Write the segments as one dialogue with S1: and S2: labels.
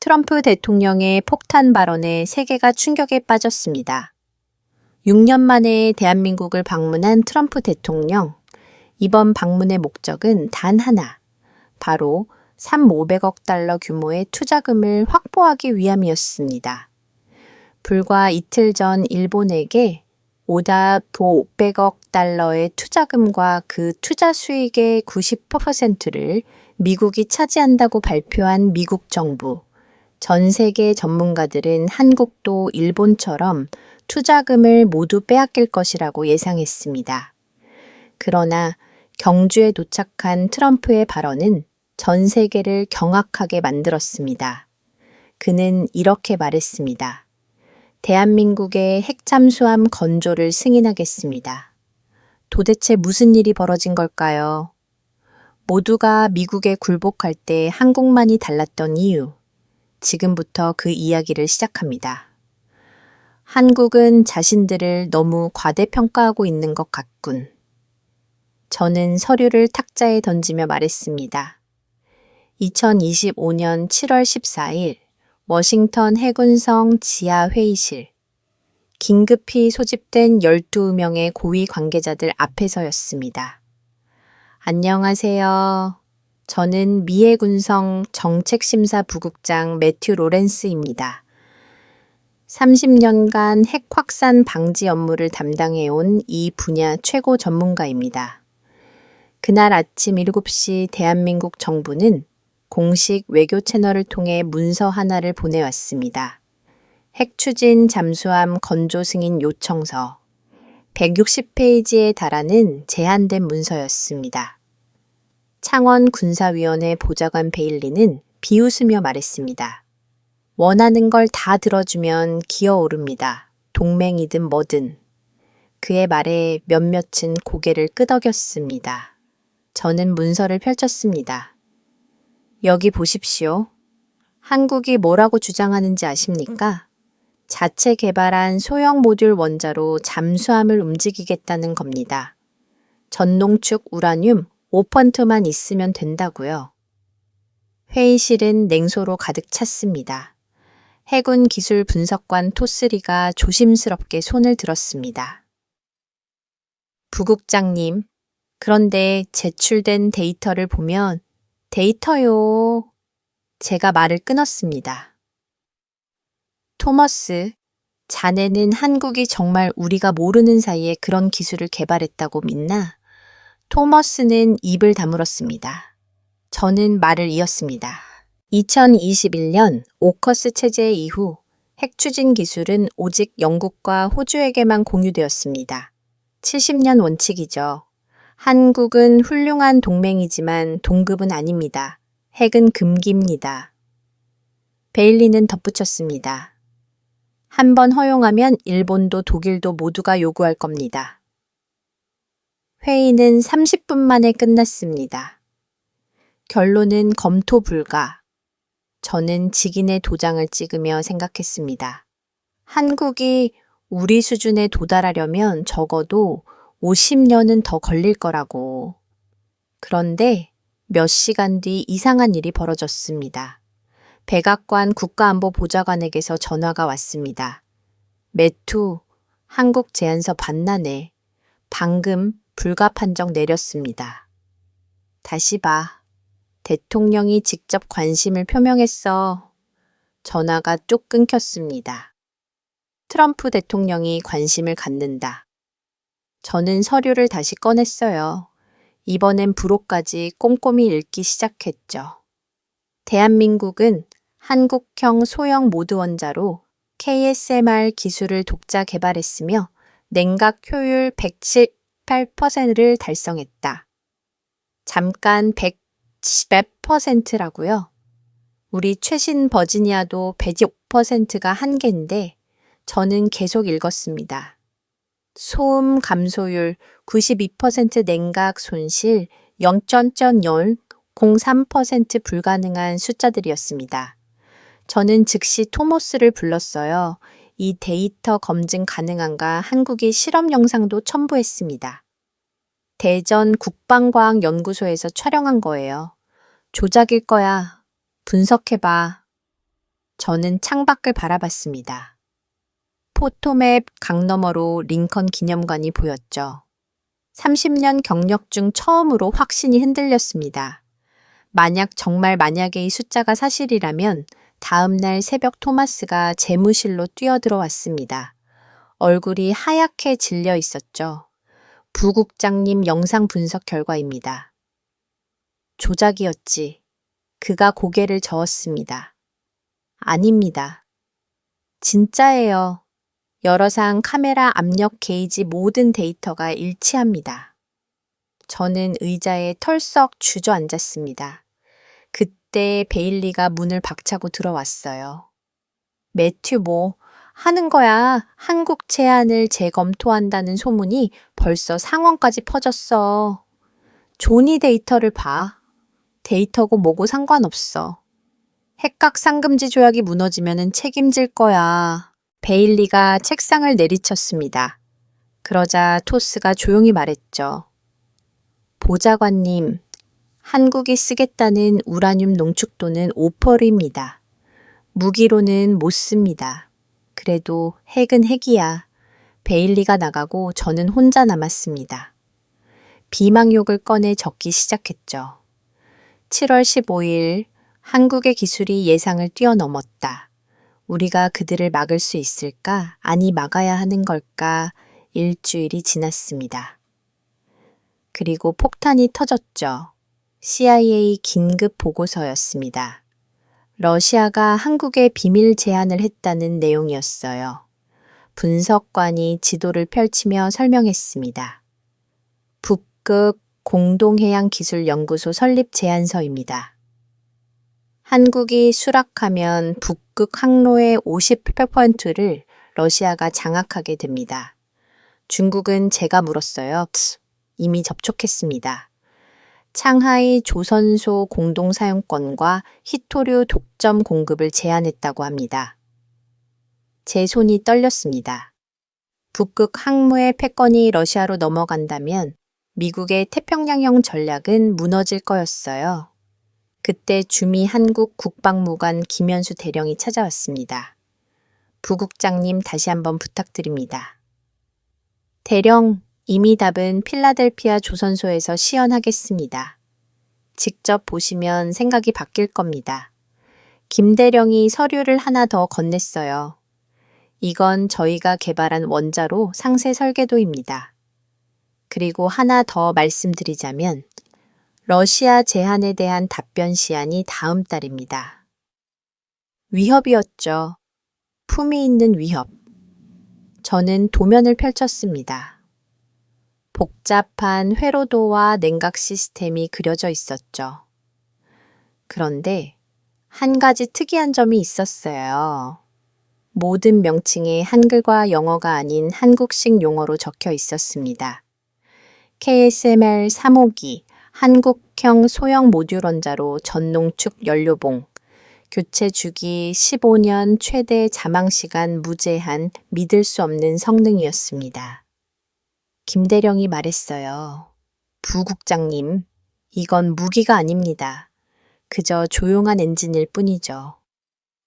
S1: 트럼프 대통령의 폭탄 발언에 세계가 충격에 빠졌습니다. 6년 만에 대한민국을 방문한 트럼프 대통령. 이번 방문의 목적은 단 하나, 바로 3,500억 달러 규모의 투자금을 확보하기 위함이었습니다. 불과 이틀 전 일본에게 5,500억 달러의 투자금과 그 투자 수익의 90%를 미국이 차지한다고 발표한 미국 정부. 전 세계 전문가들은 한국도 일본처럼 투자금을 모두 빼앗길 것이라고 예상했습니다. 그러나 경주에 도착한 트럼프의 발언은 전 세계를 경악하게 만들었습니다. 그는 이렇게 말했습니다. 대한민국의 핵잠수함 건조를 승인하겠습니다. 도대체 무슨 일이 벌어진 걸까요? 모두가 미국에 굴복할 때 한국만이 달랐던 이유. 지금부터 그 이야기를 시작합니다. 한국은 자신들을 너무 과대평가하고 있는 것 같군. 저는 서류를 탁자에 던지며 말했습니다. 2025년 7월 14일 워싱턴 해군성 지하회의실. 긴급히 소집된 12명의 고위 관계자들 앞에서였습니다. 안녕하세요. 저는 미해군성 정책심사 부국장 매튜 로렌스입니다. 30년간 핵 확산 방지 업무를 담당해온 이 분야 최고 전문가입니다. 그날 아침 7시 대한민국 정부는 공식 외교 채널을 통해 문서 하나를 보내왔습니다. 핵추진 잠수함 건조 승인 요청서. 160페이지에 달하는 제한된 문서였습니다. 창원 군사위원회 보좌관 베일리는 비웃으며 말했습니다. 원하는 걸 다 들어주면 기어오릅니다. 동맹이든 뭐든. 그의 말에 몇몇은 고개를 끄덕였습니다. 저는 문서를 펼쳤습니다. 여기 보십시오. 한국이 뭐라고 주장하는지 아십니까? 자체 개발한 소형 모듈 원자로 잠수함을 움직이겠다는 겁니다. 전농축 우라늄 5%만 있으면 된다고요. 회의실은 냉소로 가득 찼습니다. 해군 기술 분석관 토스리가 조심스럽게 손을 들었습니다. 부국장님, 그런데 제출된 데이터를 보면 데이터요. 제가 말을 끊었습니다. 토머스, 자네는 한국이 정말 우리가 모르는 사이에 그런 기술을 개발했다고 믿나? 토머스는 입을 다물었습니다. 저는 말을 이었습니다. 2021년 오커스 체제 이후 핵추진 기술은 오직 영국과 호주에게만 공유되었습니다. 70년 원칙이죠. 한국은 훌륭한 동맹이지만 동급은 아닙니다. 핵은 금기입니다. 베일리는 덧붙였습니다. 한번 허용하면 일본도 독일도 모두가 요구할 겁니다. 회의는 30분 만에 끝났습니다. 결론은 검토 불가. 저는 직인의 도장을 찍으며 생각했습니다. 한국이 우리 수준에 도달하려면 적어도 50년은 더 걸릴 거라고. 그런데 몇 시간 뒤 이상한 일이 벌어졌습니다. 백악관 국가안보보좌관에게서 전화가 왔습니다. 매투, 한국 제안서 반나네. 방금 불가 판정 내렸습니다. 다시 봐. 대통령이 직접 관심을 표명했어. 전화가 뚝 끊겼습니다. 트럼프 대통령이 관심을 갖는다. 저는 서류를 다시 꺼냈어요. 이번엔 부록까지 꼼꼼히 읽기 시작했죠. 대한민국은 한국형 소형 모드 원자로 KSMR 기술을 독자 개발했으며 냉각 효율 118%를 달성했다. 잠깐 110%라고요? 우리 최신 버지니아도 105%가 한계인데 저는 계속 읽었습니다. 소음 감소율 92% 냉각 손실 0.003% 불가능한 숫자들이었습니다. 저는 즉시 토머스를 불렀어요. 이 데이터 검증 가능한가 한국이 실험 영상도 첨부했습니다. 대전 국방과학연구소에서 촬영한 거예요. 조작일 거야. 분석해봐. 저는 창밖을 바라봤습니다. 포토맵 강 너머로 링컨 기념관이 보였죠. 30년 경력 중 처음으로 확신이 흔들렸습니다. 만약에 이 숫자가 사실이라면 다음 날 새벽 토마스가 재무실로 뛰어들어왔습니다. 얼굴이 하얗게 질려 있었죠. 부국장님 영상 분석 결과입니다. 조작이었지. 그가 고개를 저었습니다. 아닙니다. 진짜예요. 여러상 카메라 압력 게이지 모든 데이터가 일치합니다. 저는 의자에 털썩 주저앉았습니다. 그때 베일리가 문을 박차고 들어왔어요. 매튜 하는 거야. 한국 제안을 재검토한다는 소문이 벌써 상원까지 퍼졌어. 조니 데이터를 봐. 데이터고 뭐고 상관없어. 핵각 상금지 조약이 무너지면은 책임질 거야. 베일리가 책상을 내리쳤습니다. 그러자 토스가 조용히 말했죠. 보좌관님, 한국이 쓰겠다는 우라늄 농축도는 5%입니다. 무기로는 못 씁니다. 그래도 핵은 핵이야. 베일리가 나가고 저는 혼자 남았습니다. 비망욕을 꺼내 적기 시작했죠. 7월 15일, 한국의 기술이 예상을 뛰어넘었다. 우리가 그들을 막을 수 있을까? 아니 막아야 하는 걸까? 일주일이 지났습니다. 그리고 폭탄이 터졌죠. CIA 긴급 보고서였습니다. 러시아가 한국에 비밀 제안을 했다는 내용이었어요. 분석관이 지도를 펼치며 설명했습니다. 북극 공동해양기술연구소 설립 제안서입니다. 한국이 수락하면 북극 항로의 50%를 러시아가 장악하게 됩니다. 중국은 제가 물었어요. 이미 접촉했습니다. 창하이 조선소 공동사용권과 히토류 독점 공급을 제안했다고 합니다. 제 손이 떨렸습니다. 북극 항모의 패권이 러시아로 넘어간다면 미국의 태평양형 전략은 무너질 거였어요. 그때 주미 한국 국방무관 김현수 대령이 찾아왔습니다. 부국장님 다시 한번 부탁드립니다. 대령, 이미 답은 필라델피아 조선소에서 시연하겠습니다. 직접 보시면 생각이 바뀔 겁니다. 김 대령이 서류를 하나 더 건넸어요. 이건 저희가 개발한 원자로 상세 설계도입니다. 그리고 하나 더 말씀드리자면 러시아 제안에 대한 답변 시한이 다음 달입니다. 위협이었죠. 품위 있는 위협. 저는 도면을 펼쳤습니다. 복잡한 회로도와 냉각 시스템이 그려져 있었죠. 그런데 한 가지 특이한 점이 있었어요. 모든 명칭에 한글과 영어가 아닌 한국식 용어로 적혀 있었습니다. KSMR 3호기, 한국형 소형 모듈 원자로 전농축 연료봉, 교체 주기 15년 최대 자망시간 무제한 믿을 수 없는 성능이었습니다. 김 대령이 말했어요. 부국장님, 이건 무기가 아닙니다. 그저 조용한 엔진일 뿐이죠.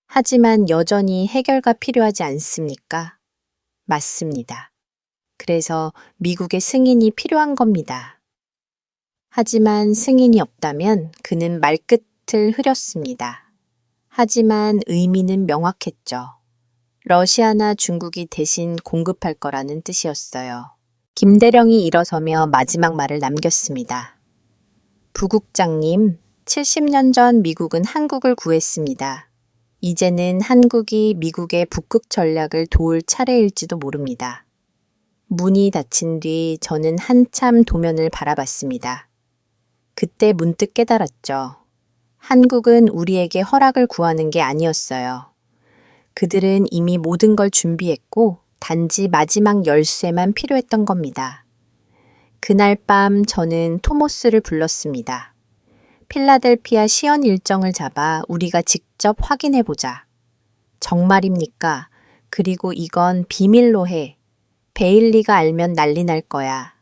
S1: 하지만 여전히 해결가 필요하지 않습니까? 맞습니다. 그래서 미국의 승인이 필요한 겁니다. 하지만 승인이 없다면 그는 말끝을 흐렸습니다. 하지만 의미는 명확했죠. 러시아나 중국이 대신 공급할 거라는 뜻이었어요. 김 대령이 일어서며 마지막 말을 남겼습니다. 부국장님, 70년 전 미국은 한국을 구했습니다. 이제는 한국이 미국의 북극 전략을 도울 차례일지도 모릅니다. 문이 닫힌 뒤 저는 한참 도면을 바라봤습니다. 그때 문득 깨달았죠. 한국은 우리에게 허락을 구하는 게 아니었어요. 그들은 이미 모든 걸 준비했고 단지 마지막 열쇠만 필요했던 겁니다. 그날 밤 저는 토모스를 불렀습니다. 필라델피아 시연 일정을 잡아 우리가 직접 확인해보자. 정말입니까? 그리고 이건 비밀로 해. 베일리가 알면 난리 날 거야.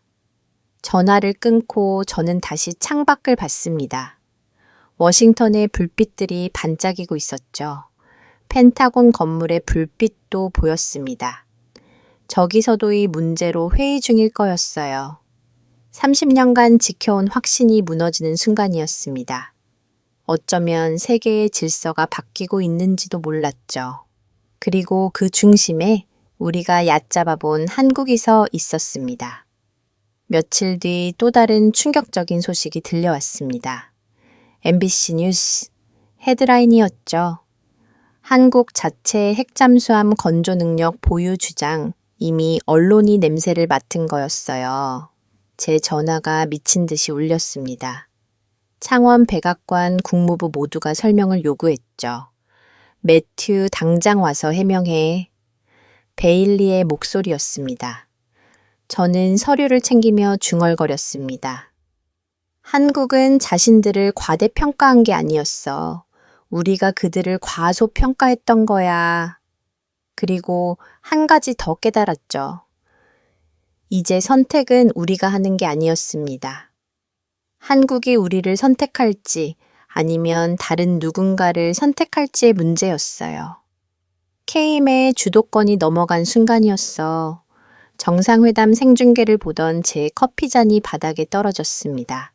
S1: 전화를 끊고 저는 다시 창밖을 봤습니다. 워싱턴의 불빛들이 반짝이고 있었죠. 펜타곤 건물의 불빛도 보였습니다. 저기서도 이 문제로 회의 중일 거였어요. 30년간 지켜온 확신이 무너지는 순간이었습니다. 어쩌면 세계의 질서가 바뀌고 있는지도 몰랐죠. 그리고 그 중심에 우리가 얕잡아 본 한국이 서 있었습니다. 며칠 뒤 또 다른 충격적인 소식이 들려왔습니다. MBC 뉴스 헤드라인이었죠. 한국 자체 핵잠수함 건조 능력 보유 주장, 이미 언론이 냄새를 맡은 거였어요. 제 전화가 미친 듯이 울렸습니다. 창원, 백악관, 국무부 모두가 설명을 요구했죠. 매튜 당장 와서 해명해. 베일리의 목소리였습니다. 저는 서류를 챙기며 중얼거렸습니다. 한국은 자신들을 과대평가한 게 아니었어. 우리가 그들을 과소평가했던 거야. 그리고 한 가지 더 깨달았죠. 이제 선택은 우리가 하는 게 아니었습니다. 한국이 우리를 선택할지 아니면 다른 누군가를 선택할지의 문제였어요. 케임의 주도권이 넘어간 순간이었어. 정상회담 생중계를 보던 제 커피잔이 바닥에 떨어졌습니다.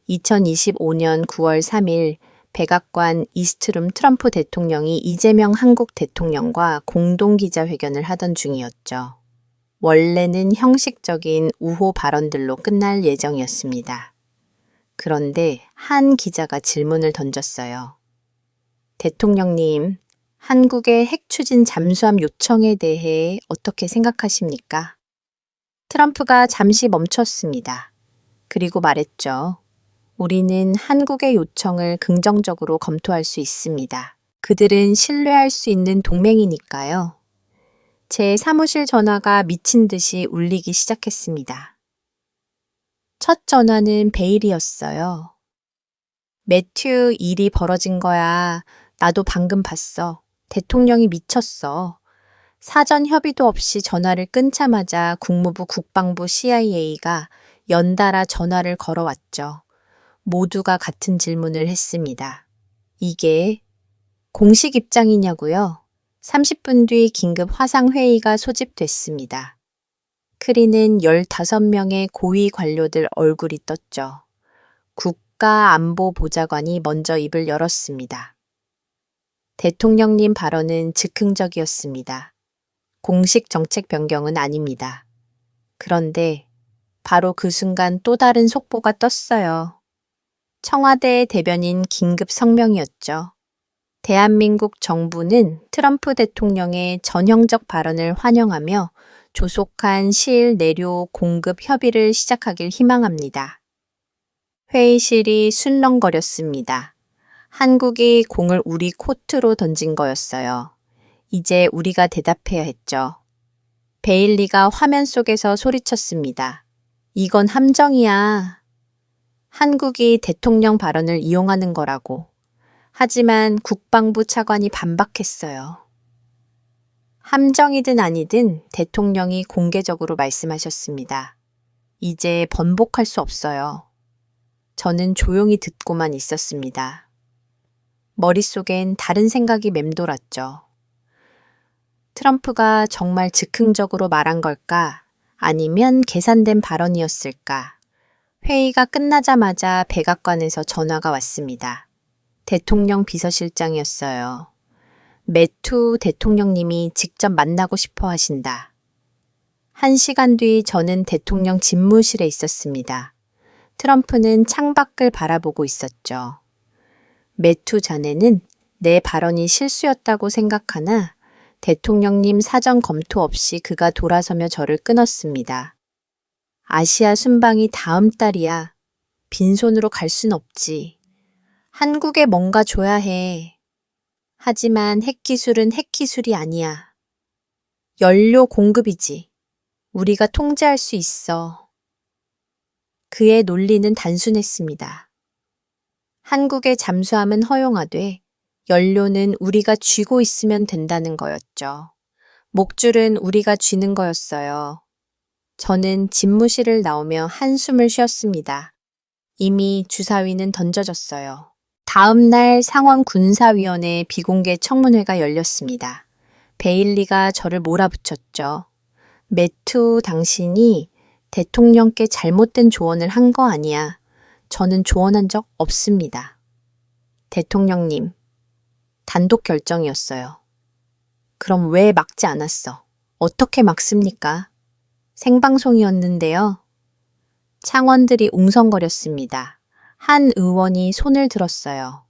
S1: 2025년 9월 3일 백악관 이스트룸 트럼프 대통령이 이재명 한국 대통령과 공동기자회견을 하던 중이었죠. 원래는 형식적인 우호 발언들로 끝날 예정이었습니다. 그런데 한 기자가 질문을 던졌어요. 대통령님, 한국의 핵 추진 잠수함 요청에 대해 어떻게 생각하십니까? 트럼프가 잠시 멈췄습니다. 그리고 말했죠. 우리는 한국의 요청을 긍정적으로 검토할 수 있습니다. 그들은 신뢰할 수 있는 동맹이니까요. 제 사무실 전화가 미친 듯이 울리기 시작했습니다. 첫 전화는 베일이었어요. 매튜, 일이 벌어진 거야. 나도 방금 봤어. 대통령이 미쳤어. 사전 협의도 없이 전화를 끊자마자 국무부 국방부 CIA가 연달아 전화를 걸어왔죠. 모두가 같은 질문을 했습니다. 이게 공식 입장이냐고요? 30분 뒤 긴급 화상회의가 소집됐습니다. 크리는 15명의 고위 관료들 얼굴이 떴죠. 국가안보보좌관이 먼저 입을 열었습니다. 대통령님 발언은 즉흥적이었습니다. 공식 정책 변경은 아닙니다. 그런데 바로 그 순간 또 다른 속보가 떴어요. 청와대 대변인 긴급 성명이었죠. 대한민국 정부는 트럼프 대통령의 전형적 발언을 환영하며 조속한 시일 내로 공급 협의를 시작하길 희망합니다. 회의실이 술렁거렸습니다. 한국이 공을 우리 코트로 던진 거였어요. 이제 우리가 대답해야 했죠. 베일리가 화면 속에서 소리쳤습니다. 이건 함정이야. 한국이 대통령 발언을 이용하는 거라고. 하지만 국방부 차관이 반박했어요. 함정이든 아니든 대통령이 공개적으로 말씀하셨습니다. 이제 번복할 수 없어요. 저는 조용히 듣고만 있었습니다. 머릿속엔 다른 생각이 맴돌았죠. 트럼프가 정말 즉흥적으로 말한 걸까? 아니면 계산된 발언이었을까? 회의가 끝나자마자 백악관에서 전화가 왔습니다. 대통령 비서실장이었어요. 매투 대통령님이 직접 만나고 싶어 하신다. 1시간 뒤 저는 대통령 집무실에 있었습니다. 트럼프는 창밖을 바라보고 있었죠. 매투 자네는 내 발언이 실수였다고 생각하나 대통령님 사전 검토 없이 그가 돌아서며 저를 끊었습니다. 아시아 순방이 다음 달이야. 빈손으로 갈 순 없지. 한국에 뭔가 줘야 해. 하지만 핵기술은 핵기술이 아니야. 연료 공급이지. 우리가 통제할 수 있어. 그의 논리는 단순했습니다. 한국의 잠수함은 허용하되 연료는 우리가 쥐고 있으면 된다는 거였죠. 목줄은 우리가 쥐는 거였어요. 저는 집무실을 나오며 한숨을 쉬었습니다. 이미 주사위는 던져졌어요. 다음 날 상원 군사위원회 비공개 청문회가 열렸습니다. 베일리가 저를 몰아붙였죠. 매튜, 당신이 대통령께 잘못된 조언을 한 거 아니야. 저는 조언한 적 없습니다. 대통령님, 단독 결정이었어요. 그럼 왜 막지 않았어? 어떻게 막습니까? 생방송이었는데요. 창원들이 웅성거렸습니다. 한 의원이 손을 들었어요.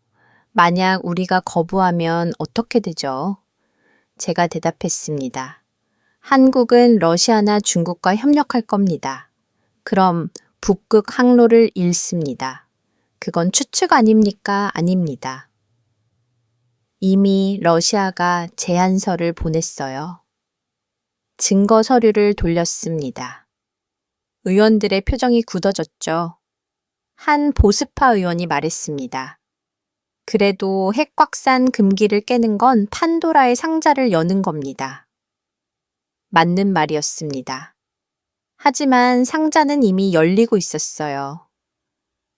S1: 만약 우리가 거부하면 어떻게 되죠? 제가 대답했습니다. 한국은 러시아나 중국과 협력할 겁니다. 그럼 북극 항로를 잃습니다. 그건 추측 아닙니까? 아닙니다. 이미 러시아가 제안서를 보냈어요. 증거 서류를 돌렸습니다. 의원들의 표정이 굳어졌죠. 한 보수파 의원이 말했습니다. 그래도 핵 확산 금기를 깨는 건 판도라의 상자를 여는 겁니다. 맞는 말이었습니다. 하지만 상자는 이미 열리고 있었어요.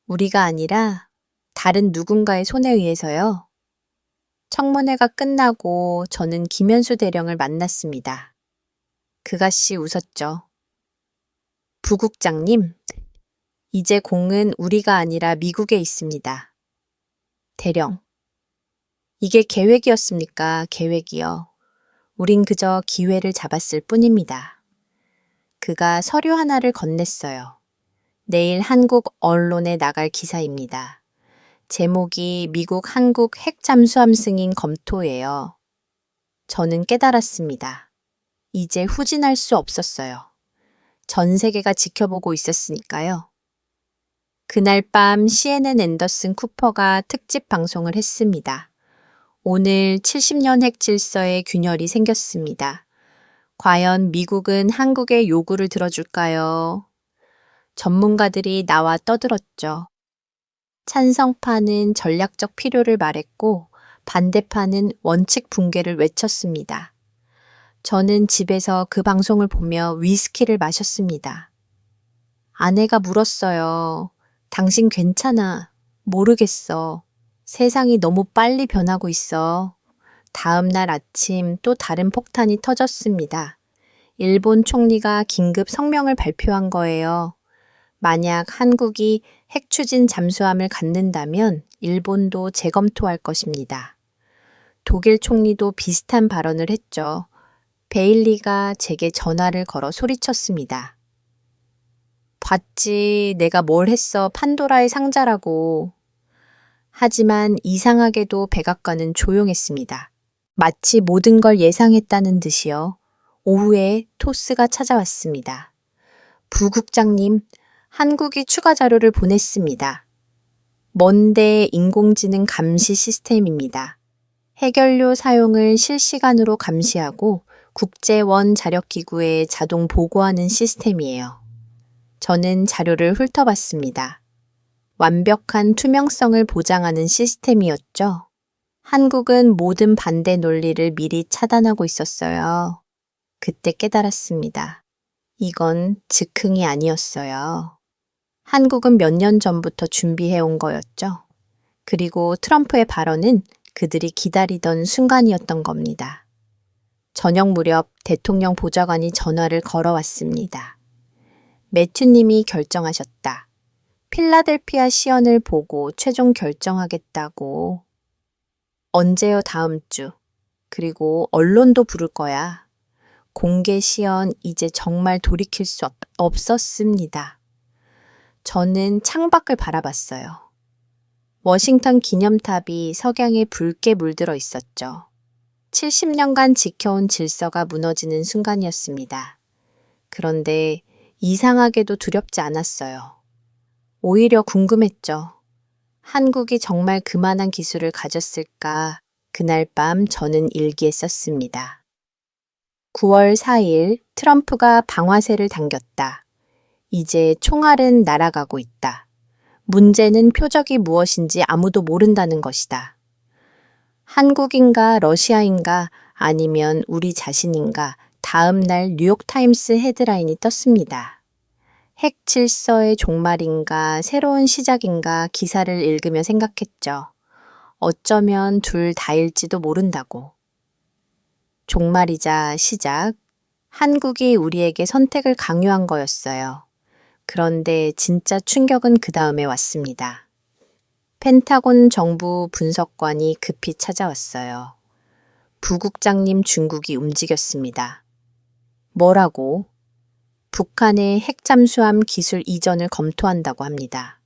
S1: 우리가 아니라 다른 누군가의 손에 의해서요. 청문회가 끝나고 저는 김현수 대령을 만났습니다. 그가씨 웃었죠. 부국장님, 이제 공은 우리가 아니라 미국에 있습니다. 대령, 이게 계획이었습니까? 계획이요. 우린 그저 기회를 잡았을 뿐입니다. 그가 서류 하나를 건넸어요. 내일 한국 언론에 나갈 기사입니다. 제목이 미국 한국 핵 잠수함 승인 검토예요. 저는 깨달았습니다. 이제 후진할 수 없었어요. 전 세계가 지켜보고 있었으니까요. 그날 밤 CNN 앤더슨 쿠퍼가 특집 방송을 했습니다. 오늘 70년 핵 질서에 균열이 생겼습니다. 과연 미국은 한국의 요구를 들어줄까요? 전문가들이 나와 떠들었죠. 찬성파는 전략적 필요를 말했고 반대파는 원칙 붕괴를 외쳤습니다. 저는 집에서 그 방송을 보며 위스키를 마셨습니다. 아내가 물었어요. 당신 괜찮아? 모르겠어. 세상이 너무 빨리 변하고 있어. 다음 날 아침 또 다른 폭탄이 터졌습니다. 일본 총리가 긴급 성명을 발표한 거예요. 만약 한국이 핵 추진 잠수함을 갖는다면 일본도 재검토할 것입니다. 독일 총리도 비슷한 발언을 했죠. 베일리가 제게 전화를 걸어 소리쳤습니다. 봤지, 내가 뭘 했어. 판도라의 상자라고. 하지만 이상하게도 백악관은 조용했습니다. 마치 모든 걸 예상했다는 듯이요. 오후에 토스가 찾아왔습니다. 부국장님, 한국이 추가 자료를 보냈습니다. 먼데 인공지능 감시 시스템입니다. 해결료 사용을 실시간으로 감시하고 국제원자력기구에 자동 보고하는 시스템이에요. 저는 자료를 훑어봤습니다. 완벽한 투명성을 보장하는 시스템이었죠. 한국은 모든 반대 논리를 미리 차단하고 있었어요. 그때 깨달았습니다. 이건 즉흥이 아니었어요. 한국은 몇 년 전부터 준비해온 거였죠. 그리고 트럼프의 발언은 그들이 기다리던 순간이었던 겁니다. 저녁 무렵 대통령 보좌관이 전화를 걸어왔습니다. 매튜님이 결정하셨다. 필라델피아 시연을 보고 최종 결정하겠다고. 언제요? 다음 주. 그리고 언론도 부를 거야. 공개 시연 이제 정말 돌이킬 수 없었습니다. 저는 창밖을 바라봤어요. 워싱턴 기념탑이 석양에 붉게 물들어 있었죠. 70년간 지켜온 질서가 무너지는 순간이었습니다. 그런데 이상하게도 두렵지 않았어요. 오히려 궁금했죠. 한국이 정말 그만한 기술을 가졌을까? 그날 밤 저는 일기에 썼습니다. 9월 4일 트럼프가 방아쇠를 당겼다. 이제 총알은 날아가고 있다. 문제는 표적이 무엇인지 아무도 모른다는 것이다. 한국인가 러시아인가 아니면 우리 자신인가 다음 날 뉴욕타임스 헤드라인이 떴습니다. 핵 질서의 종말인가 새로운 시작인가 기사를 읽으며 생각했죠. 어쩌면 둘 다일지도 모른다고. 종말이자 시작. 한국이 우리에게 선택을 강요한 거였어요. 그런데 진짜 충격은 그 다음에 왔습니다. 펜타곤 정부 분석관이 급히 찾아왔어요. 부국장님, 중국이 움직였습니다. 뭐라고? 북한의 핵잠수함 기술 이전을 검토한다고 합니다.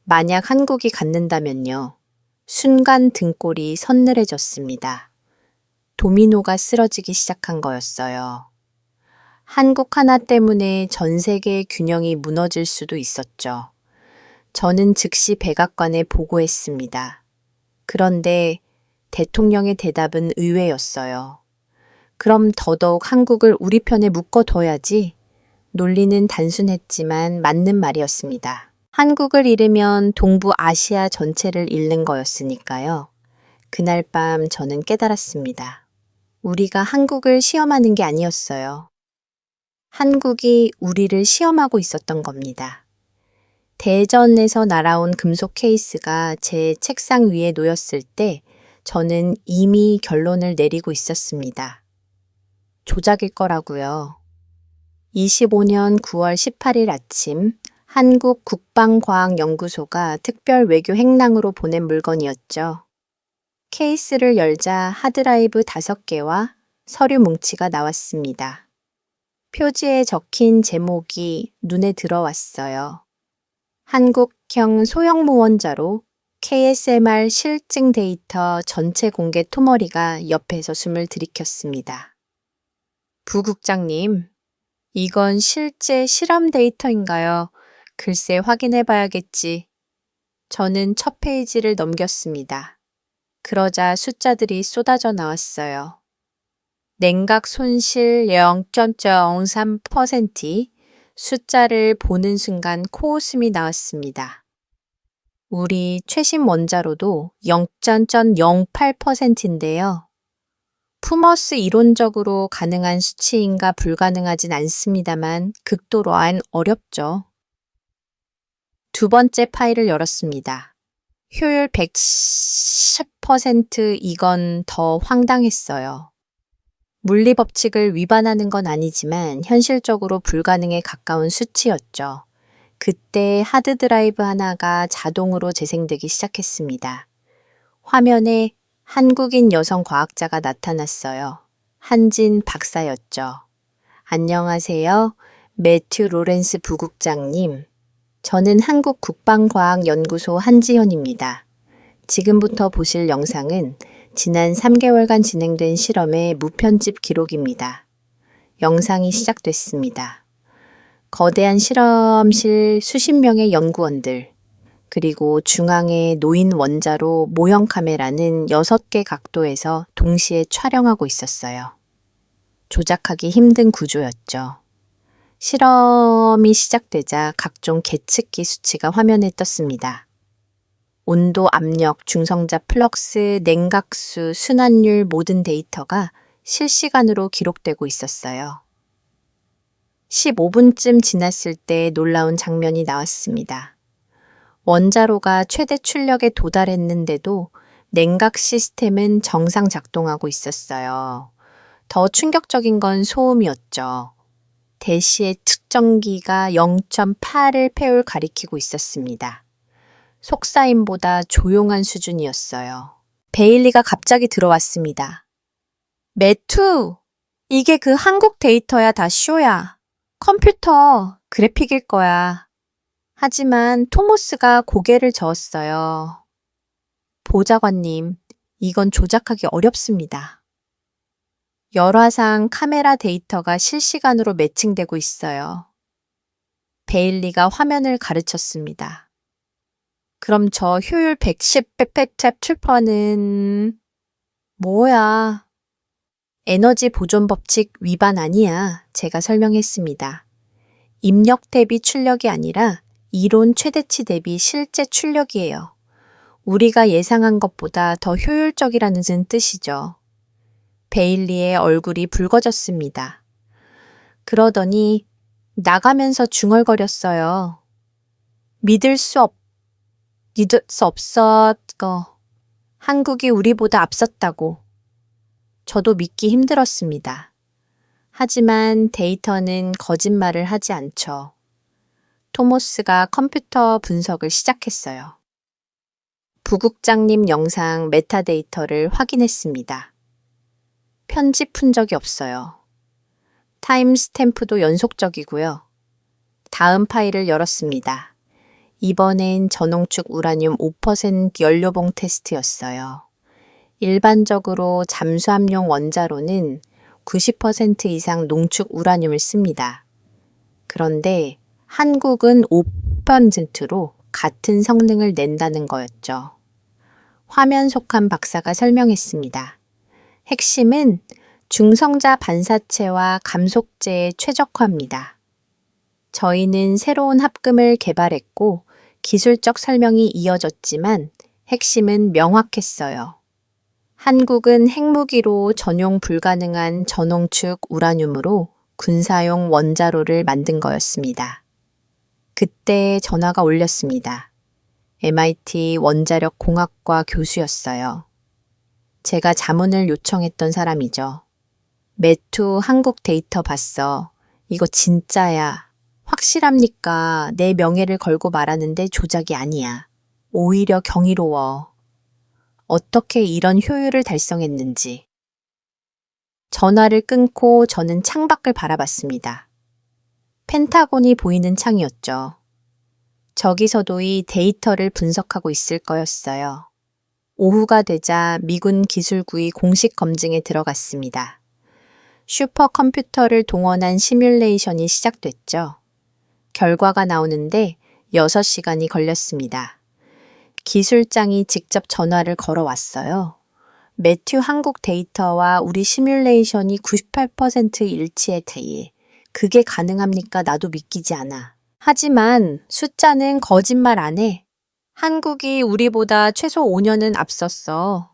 S1: 만약 한국이 갖는다면요. 순간 등골이 서늘해졌습니다. 도미노가 쓰러지기 시작한 거였어요. 한국 하나 때문에 전 세계의 균형이 무너질 수도 있었죠. 저는 즉시 백악관에 보고했습니다. 그런데 대통령의 대답은 의외였어요. 그럼 더더욱 한국을 우리 편에 묶어둬야지. 논리는 단순했지만 맞는 말이었습니다. 한국을 잃으면 동부아시아 전체를 잃는 거였으니까요. 그날 밤 저는 깨달았습니다. 우리가 한국을 시험하는 게 아니었어요. 한국이 우리를 시험하고 있었던 겁니다. 대전에서 날아온 금속 케이스가 제 책상 위에 놓였을 때 저는 이미 결론을 내리고 있었습니다. 조작일 거라고요. 25년 9월 18일 아침 한국 국방과학연구소가 특별 외교 행랑으로 보낸 물건이었죠. 케이스를 열자 하드라이브 5개와 서류 뭉치가 나왔습니다. 표지에 적힌 제목이 눈에 들어왔어요. 한국형 소형무원자로 KSMR 실증 데이터 전체 공개 토머리가 옆에서 숨을 들이켰습니다. 부국장님, 이건 실제 실험 데이터인가요? 글쎄 확인해 봐야겠지. 저는 첫 페이지를 넘겼습니다. 그러자 숫자들이 쏟아져 나왔어요. 냉각 손실 0.03%, 숫자를 보는 순간 코웃음이 나왔습니다. 우리 최신 원자로도 0.08%인데요. 푸머스 이론적으로 가능한 수치인가 불가능하진 않습니다만 극도로 어렵죠. 두 번째 파일을 열었습니다. 효율 110%, 이건 더 황당했어요. 물리 법칙을 위반하는 건 아니지만 현실적으로 불가능에 가까운 수치였죠. 그때 하드드라이브 하나가 자동으로 재생되기 시작했습니다. 화면에 한국인 여성 과학자가 나타났어요. 한진 박사였죠. 안녕하세요. 매튜 로렌스 부국장님. 저는 한국국방과학연구소 한지현입니다. 지금부터 보실 영상은 지난 3개월간 진행된 실험의 무편집 기록입니다. 영상이 시작됐습니다. 거대한 실험실 수십 명의 연구원들, 그리고 중앙에 놓인 원자로 모형 카메라는 6개 각도에서 동시에 촬영하고 있었어요. 조작하기 힘든 구조였죠. 실험이 시작되자 각종 계측기 수치가 화면에 떴습니다. 온도, 압력, 중성자 플럭스, 냉각수, 순환율 모든 데이터가 실시간으로 기록되고 있었어요. 15분쯤 지났을 때 놀라운 장면이 나왔습니다. 원자로가 최대 출력에 도달했는데도 냉각 시스템은 정상 작동하고 있었어요. 더 충격적인 건 소음이었죠. 대시의 측정기가 0.8을 폐율 가리키고 있었습니다. 속사임보다 조용한 수준이었어요. 베일리가 갑자기 들어왔습니다. 매튜! 이게 그 한국 데이터야, 다 쇼야. 컴퓨터, 그래픽일 거야. 하지만 토모스가 고개를 저었어요. 보좌관님, 이건 조작하기 어렵습니다. 열화상 카메라 데이터가 실시간으로 매칭되고 있어요. 베일리가 화면을 가르쳤습니다. 그럼 저 효율 110%는 뭐야? 에너지 보존 법칙 위반 아니야. 제가 설명했습니다. 입력 대비 출력이 아니라 이론 최대치 대비 실제 출력이에요. 우리가 예상한 것보다 더 효율적이라는 뜻이죠. 베일리의 얼굴이 붉어졌습니다. 그러더니 나가면서 중얼거렸어요. 믿을 수 없어. 한국이 우리보다 앞섰다고. 저도 믿기 힘들었습니다. 하지만 데이터는 거짓말을 하지 않죠. 토모스가 컴퓨터 분석을 시작했어요. 부국장님 영상 메타데이터를 확인했습니다. 편집 흔적이 없어요. 타임스탬프도 연속적이고요. 다음 파일을 열었습니다. 이번엔 전홍축 우라늄 5% 연료봉 테스트였어요. 일반적으로 잠수함용 원자로는 90% 이상 농축 우라늄을 씁니다. 그런데 한국은 5%로 같은 성능을 낸다는 거였죠. 화면 속한 박사가 설명했습니다. 핵심은 중성자 반사체와 감속제의 최적화입니다. 저희는 새로운 합금을 개발했고 기술적 설명이 이어졌지만 핵심은 명확했어요. 한국은 핵무기로 전용 불가능한 전홍축 우라늄으로 군사용 원자로를 만든 거였습니다. 그때 전화가 울렸습니다. MIT 원자력 공학과 교수였어요. 제가 자문을 요청했던 사람이죠. 매투 한국 데이터 봤어. 이거 진짜야. 확실합니까? 내 명예를 걸고 말하는데 조작이 아니야. 오히려 경이로워. 어떻게 이런 효율을 달성했는지. 전화를 끊고 저는 창밖을 바라봤습니다. 펜타곤이 보이는 창이었죠. 저기서도 이 데이터를 분석하고 있을 거였어요. 오후가 되자 미군 기술구이 공식 검증에 들어갔습니다. 슈퍼컴퓨터를 동원한 시뮬레이션이 시작됐죠. 결과가 나오는데 6시간이 걸렸습니다. 기술장이 직접 전화를 걸어왔어요. 매튜 한국 데이터와 우리 시뮬레이션이 98% 일치에 대해 그게 가능합니까? 나도 믿기지 않아. 하지만 숫자는 거짓말 안 해. 한국이 우리보다 최소 5년은 앞섰어.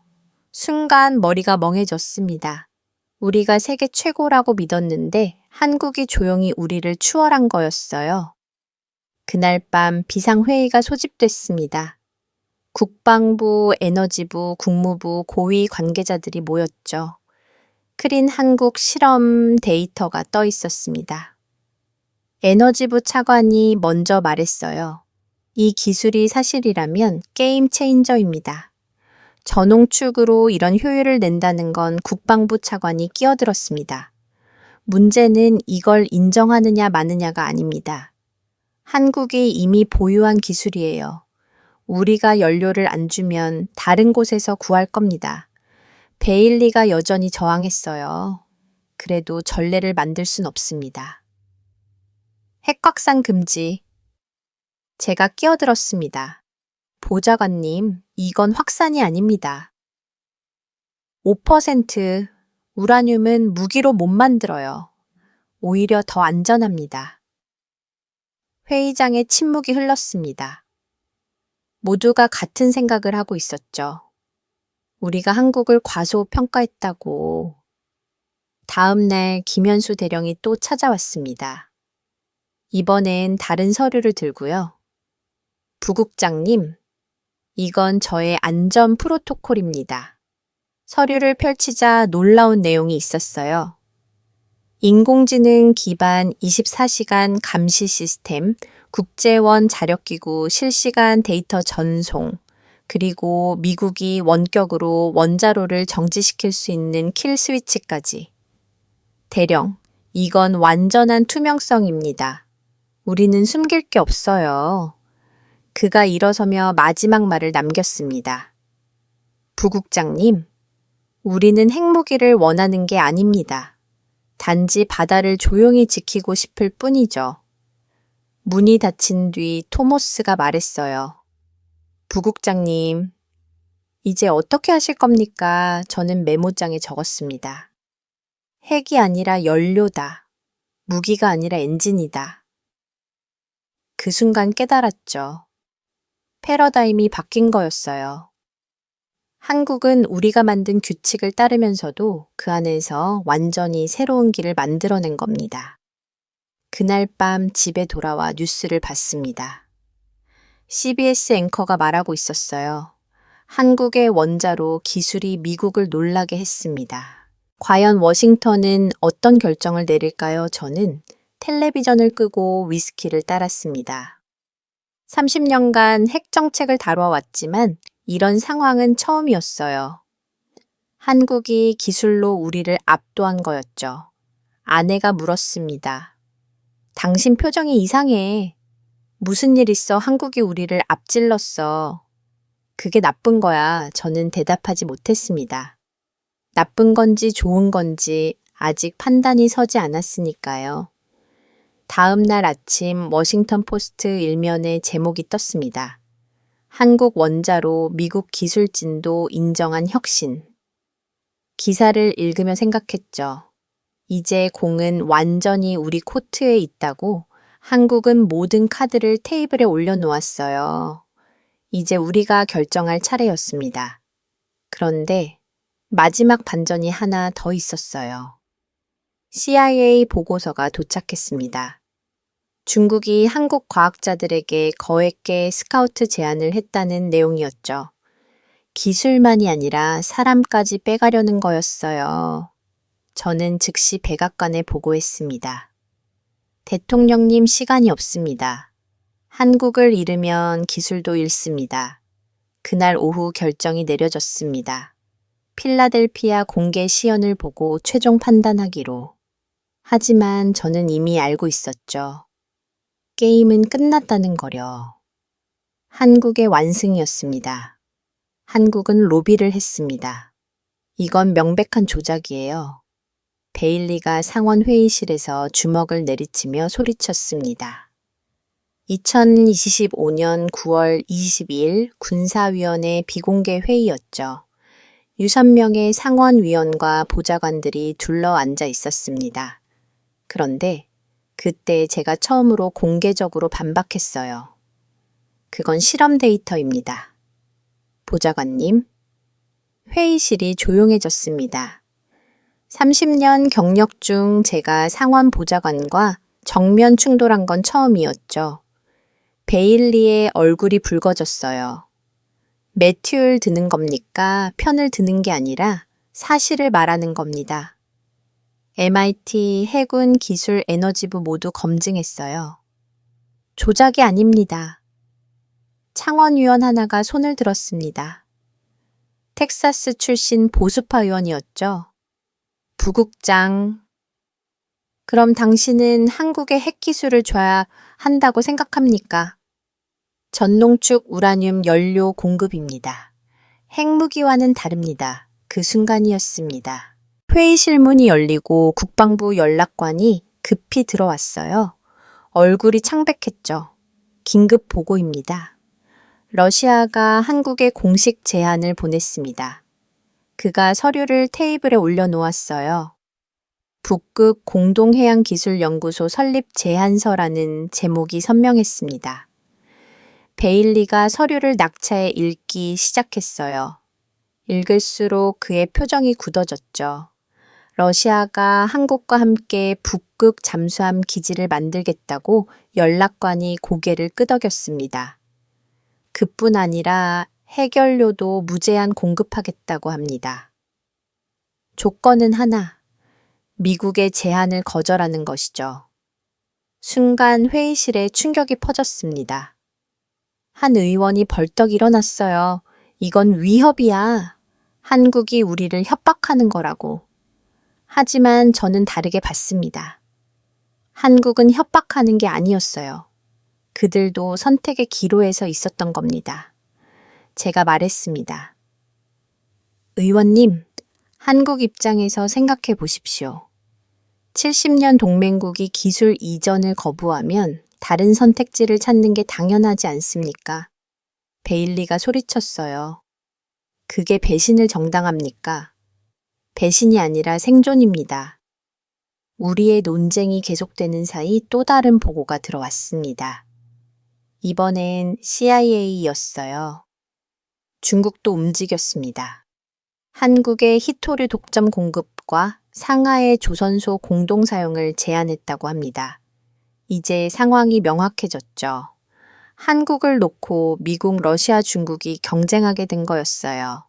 S1: 순간 머리가 멍해졌습니다. 우리가 세계 최고라고 믿었는데 한국이 조용히 우리를 추월한 거였어요. 그날 밤 비상회의가 소집됐습니다. 국방부, 에너지부, 국무부 고위 관계자들이 모였죠. 크린 한국 실험 데이터가 떠 있었습니다. 에너지부 차관이 먼저 말했어요. 이 기술이 사실이라면 게임 체인저입니다. 전홍축으로 이런 효율을 낸다는 건 국방부 차관이 끼어들었습니다. 문제는 이걸 인정하느냐 마느냐가 아닙니다. 한국이 이미 보유한 기술이에요. 우리가 연료를 안 주면 다른 곳에서 구할 겁니다. 베일리가 여전히 저항했어요. 그래도 전례를 만들 순 없습니다. 핵 확산 금지. 제가 끼어들었습니다. 보좌관님, 이건 확산이 아닙니다. 5% 우라늄은 무기로 못 만들어요. 오히려 더 안전합니다. 회의장에 침묵이 흘렀습니다. 모두가 같은 생각을 하고 있었죠. 우리가 한국을 과소평가했다고. 다음 날 김현수 대령이 또 찾아왔습니다. 이번엔 다른 서류를 들고요. 부국장님, 이건 저의 안전 프로토콜입니다. 서류를 펼치자 놀라운 내용이 있었어요. 인공지능 기반 24시간 감시 시스템, 국제원 자력기구 실시간 데이터 전송, 그리고 미국이 원격으로 원자로를 정지시킬 수 있는 킬 스위치까지. 대령, 이건 완전한 투명성입니다. 우리는 숨길 게 없어요. 그가 일어서며 마지막 말을 남겼습니다. 부국장님, 우리는 핵무기를 원하는 게 아닙니다. 단지 바다를 조용히 지키고 싶을 뿐이죠. 문이 닫힌 뒤 토모스가 말했어요. 부국장님, 이제 어떻게 하실 겁니까? 저는 메모장에 적었습니다. 핵이 아니라 연료다. 무기가 아니라 엔진이다. 그 순간 깨달았죠. 패러다임이 바뀐 거였어요. 한국은 우리가 만든 규칙을 따르면서도 그 안에서 완전히 새로운 길을 만들어낸 겁니다. 그날 밤 집에 돌아와 뉴스를 봤습니다. CBS 앵커가 말하고 있었어요. 한국의 원자로 기술이 미국을 놀라게 했습니다. 과연 워싱턴은 어떤 결정을 내릴까요? 저는 텔레비전을 끄고 위스키를 따랐습니다. 30년간 핵 정책을 다뤄왔지만 이런 상황은 처음이었어요. 한국이 기술로 우리를 압도한 거였죠. 아내가 물었습니다. 당신 표정이 이상해. 무슨 일 있어? 한국이 우리를 앞질렀어. 그게 나쁜 거야. 저는 대답하지 못했습니다. 나쁜 건지 좋은 건지 아직 판단이 서지 않았으니까요. 다음 날 아침 워싱턴 포스트 일면에 제목이 떴습니다. 한국 원자로 미국 기술진도 인정한 혁신. 기사를 읽으며 생각했죠. 이제 공은 완전히 우리 코트에 있다고. 한국은 모든 카드를 테이블에 올려놓았어요. 이제 우리가 결정할 차례였습니다. 그런데 마지막 반전이 하나 더 있었어요. CIA 보고서가 도착했습니다. 중국이 한국 과학자들에게 거액의 스카우트 제안을 했다는 내용이었죠. 기술만이 아니라 사람까지 빼가려는 거였어요. 저는 즉시 백악관에 보고했습니다. 대통령님, 시간이 없습니다. 한국을 잃으면 기술도 잃습니다. 그날 오후 결정이 내려졌습니다. 필라델피아 공개 시연을 보고 최종 판단하기로. 하지만 저는 이미 알고 있었죠. 게임은 끝났다는 거려. 한국의 완승이었습니다. 한국은 로비를 했습니다. 이건 명백한 조작이에요. 베일리가 상원 회의실에서 주먹을 내리치며 소리쳤습니다. 2025년 9월 22일 군사위원회 비공개 회의였죠. 6명의 상원위원과 보좌관들이 둘러앉아 있었습니다. 그런데 그때 제가 처음으로 공개적으로 반박했어요. 그건 실험 데이터입니다. 보좌관님, 회의실이 조용해졌습니다. 30년 경력 중 제가 상원 보좌관과 정면 충돌한 건 처음이었죠. 베일리의 얼굴이 붉어졌어요. 매튜를 드는 겁니까? 편을 드는 게 아니라 사실을 말하는 겁니다. MIT, 해군, 기술, 에너지부 모두 검증했어요. 조작이 아닙니다. 창원위원 하나가 손을 들었습니다. 텍사스 출신 보수파 의원이었죠. 부국장. 그럼 당신은 한국에 핵기술을 줘야 한다고 생각합니까? 전농축 우라늄 연료 공급입니다. 핵무기와는 다릅니다. 그 순간이었습니다. 회의실 문이 열리고 국방부 연락관이 급히 들어왔어요. 얼굴이 창백했죠. 긴급 보고입니다. 러시아가 한국에 공식 제안을 보냈습니다. 그가 서류를 테이블에 올려놓았어요. 북극 공동해양기술연구소 설립 제안서라는 제목이 선명했습니다. 베일리가 서류를 낙차해 읽기 시작했어요. 읽을수록 그의 표정이 굳어졌죠. 러시아가 한국과 함께 북극 잠수함 기지를 만들겠다고 연락관이 고개를 끄덕였습니다. 그뿐 아니라 해결료도 무제한 공급하겠다고 합니다. 조건은 하나, 미국의 제안을 거절하는 것이죠. 순간 회의실에 충격이 퍼졌습니다. 한 의원이 벌떡 일어났어요. 이건 위협이야. 한국이 우리를 협박하는 거라고. 하지만 저는 다르게 봤습니다. 한국은 협박하는 게 아니었어요. 그들도 선택의 기로에서 있었던 겁니다. 제가 말했습니다. 의원님, 한국 입장에서 생각해 보십시오. 70년 동맹국이 기술 이전을 거부하면 다른 선택지를 찾는 게 당연하지 않습니까? 베일리가 소리쳤어요. 그게 배신을 정당합니까? 배신이 아니라 생존입니다. 우리의 논쟁이 계속되는 사이 또 다른 보고가 들어왔습니다. 이번엔 CIA였어요. 중국도 움직였습니다. 한국의 히토류 독점 공급과 상하의 조선소 공동 사용을 제안했다고 합니다. 이제 상황이 명확해졌죠. 한국을 놓고 미국, 러시아, 중국이 경쟁하게 된 거였어요.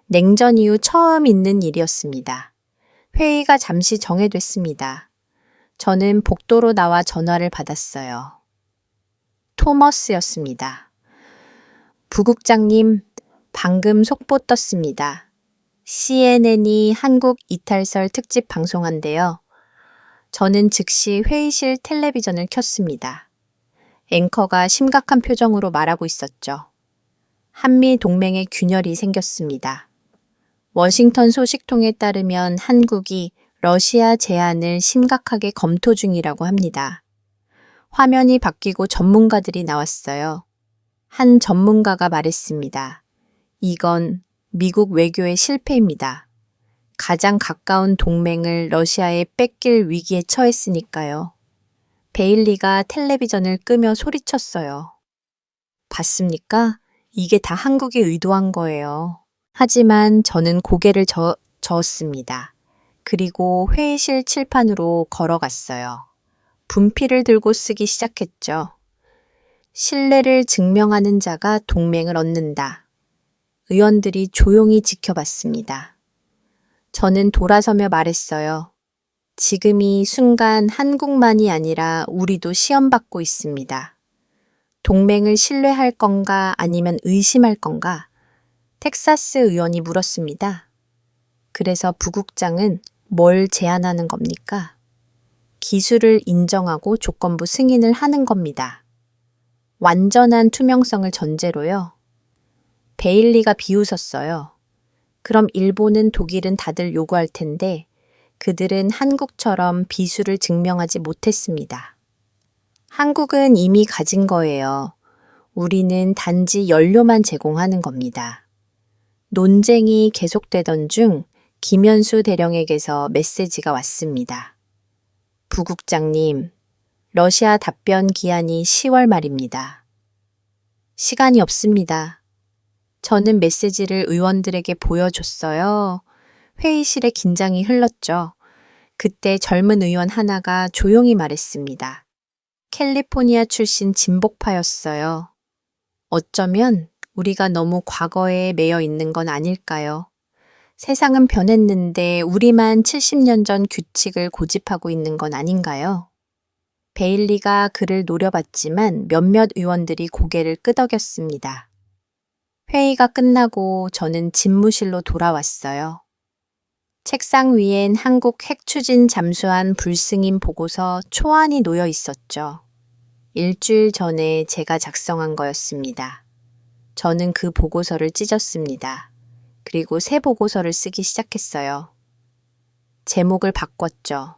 S1: 냉전 이후 처음 있는 일이었습니다. 회의가 잠시 정해됐습니다. 저는 복도로 나와 전화를 받았어요. 토머스였습니다. 부국장님, 방금 속보 떴습니다. CNN이 한국 이탈설 특집 방송한대요. 저는 즉시 회의실 텔레비전을 켰습니다. 앵커가 심각한 표정으로 말하고 있었죠. 한미 동맹에 균열이 생겼습니다. 워싱턴 소식통에 따르면 한국이 러시아 제안을 심각하게 검토 중이라고 합니다. 화면이 바뀌고 전문가들이 나왔어요. 한 전문가가 말했습니다. 이건 미국 외교의 실패입니다. 가장 가까운 동맹을 러시아에 뺏길 위기에 처했으니까요. 베일리가 텔레비전을 끄며 소리쳤어요. 봤습니까? 이게 다 한국이 의도한 거예요. 하지만 저는 고개를 저었습니다. 그리고 회의실 칠판으로 걸어갔어요. 분필을 들고 쓰기 시작했죠. 신뢰를 증명하는 자가 동맹을 얻는다. 의원들이 조용히 지켜봤습니다. 저는 돌아서며 말했어요. 지금 이 순간 한국만이 아니라 우리도 시험받고 있습니다. 동맹을 신뢰할 건가 아니면 의심할 건가? 텍사스 의원이 물었습니다. 그래서 부국장은 뭘 제안하는 겁니까? 기술을 인정하고 조건부 승인을 하는 겁니다. 완전한 투명성을 전제로요. 베일리가 비웃었어요. 그럼 일본은 독일은 다들 요구할 텐데 그들은 한국처럼 비수를 증명하지 못했습니다. 한국은 이미 가진 거예요. 우리는 단지 연료만 제공하는 겁니다. 논쟁이 계속되던 중 김현수 대령에게서 메시지가 왔습니다. 부국장님, 러시아 답변 기한이 10월 말입니다. 시간이 없습니다. 저는 메시지를 의원들에게 보여줬어요. 회의실에 긴장이 흘렀죠. 그때 젊은 의원 하나가 조용히 말했습니다. 캘리포니아 출신 진보파였어요. 어쩌면 우리가 너무 과거에 매여 있는 건 아닐까요? 세상은 변했는데 우리만 70년 전 규칙을 고집하고 있는 건 아닌가요? 베일리가 그를 노려봤지만 몇몇 의원들이 고개를 끄덕였습니다. 회의가 끝나고 저는 집무실로 돌아왔어요. 책상 위엔 한국 핵추진 잠수함 불승인 보고서 초안이 놓여 있었죠. 일주일 전에 제가 작성한 거였습니다. 저는 그 보고서를 찢었습니다. 그리고 새 보고서를 쓰기 시작했어요. 제목을 바꿨죠.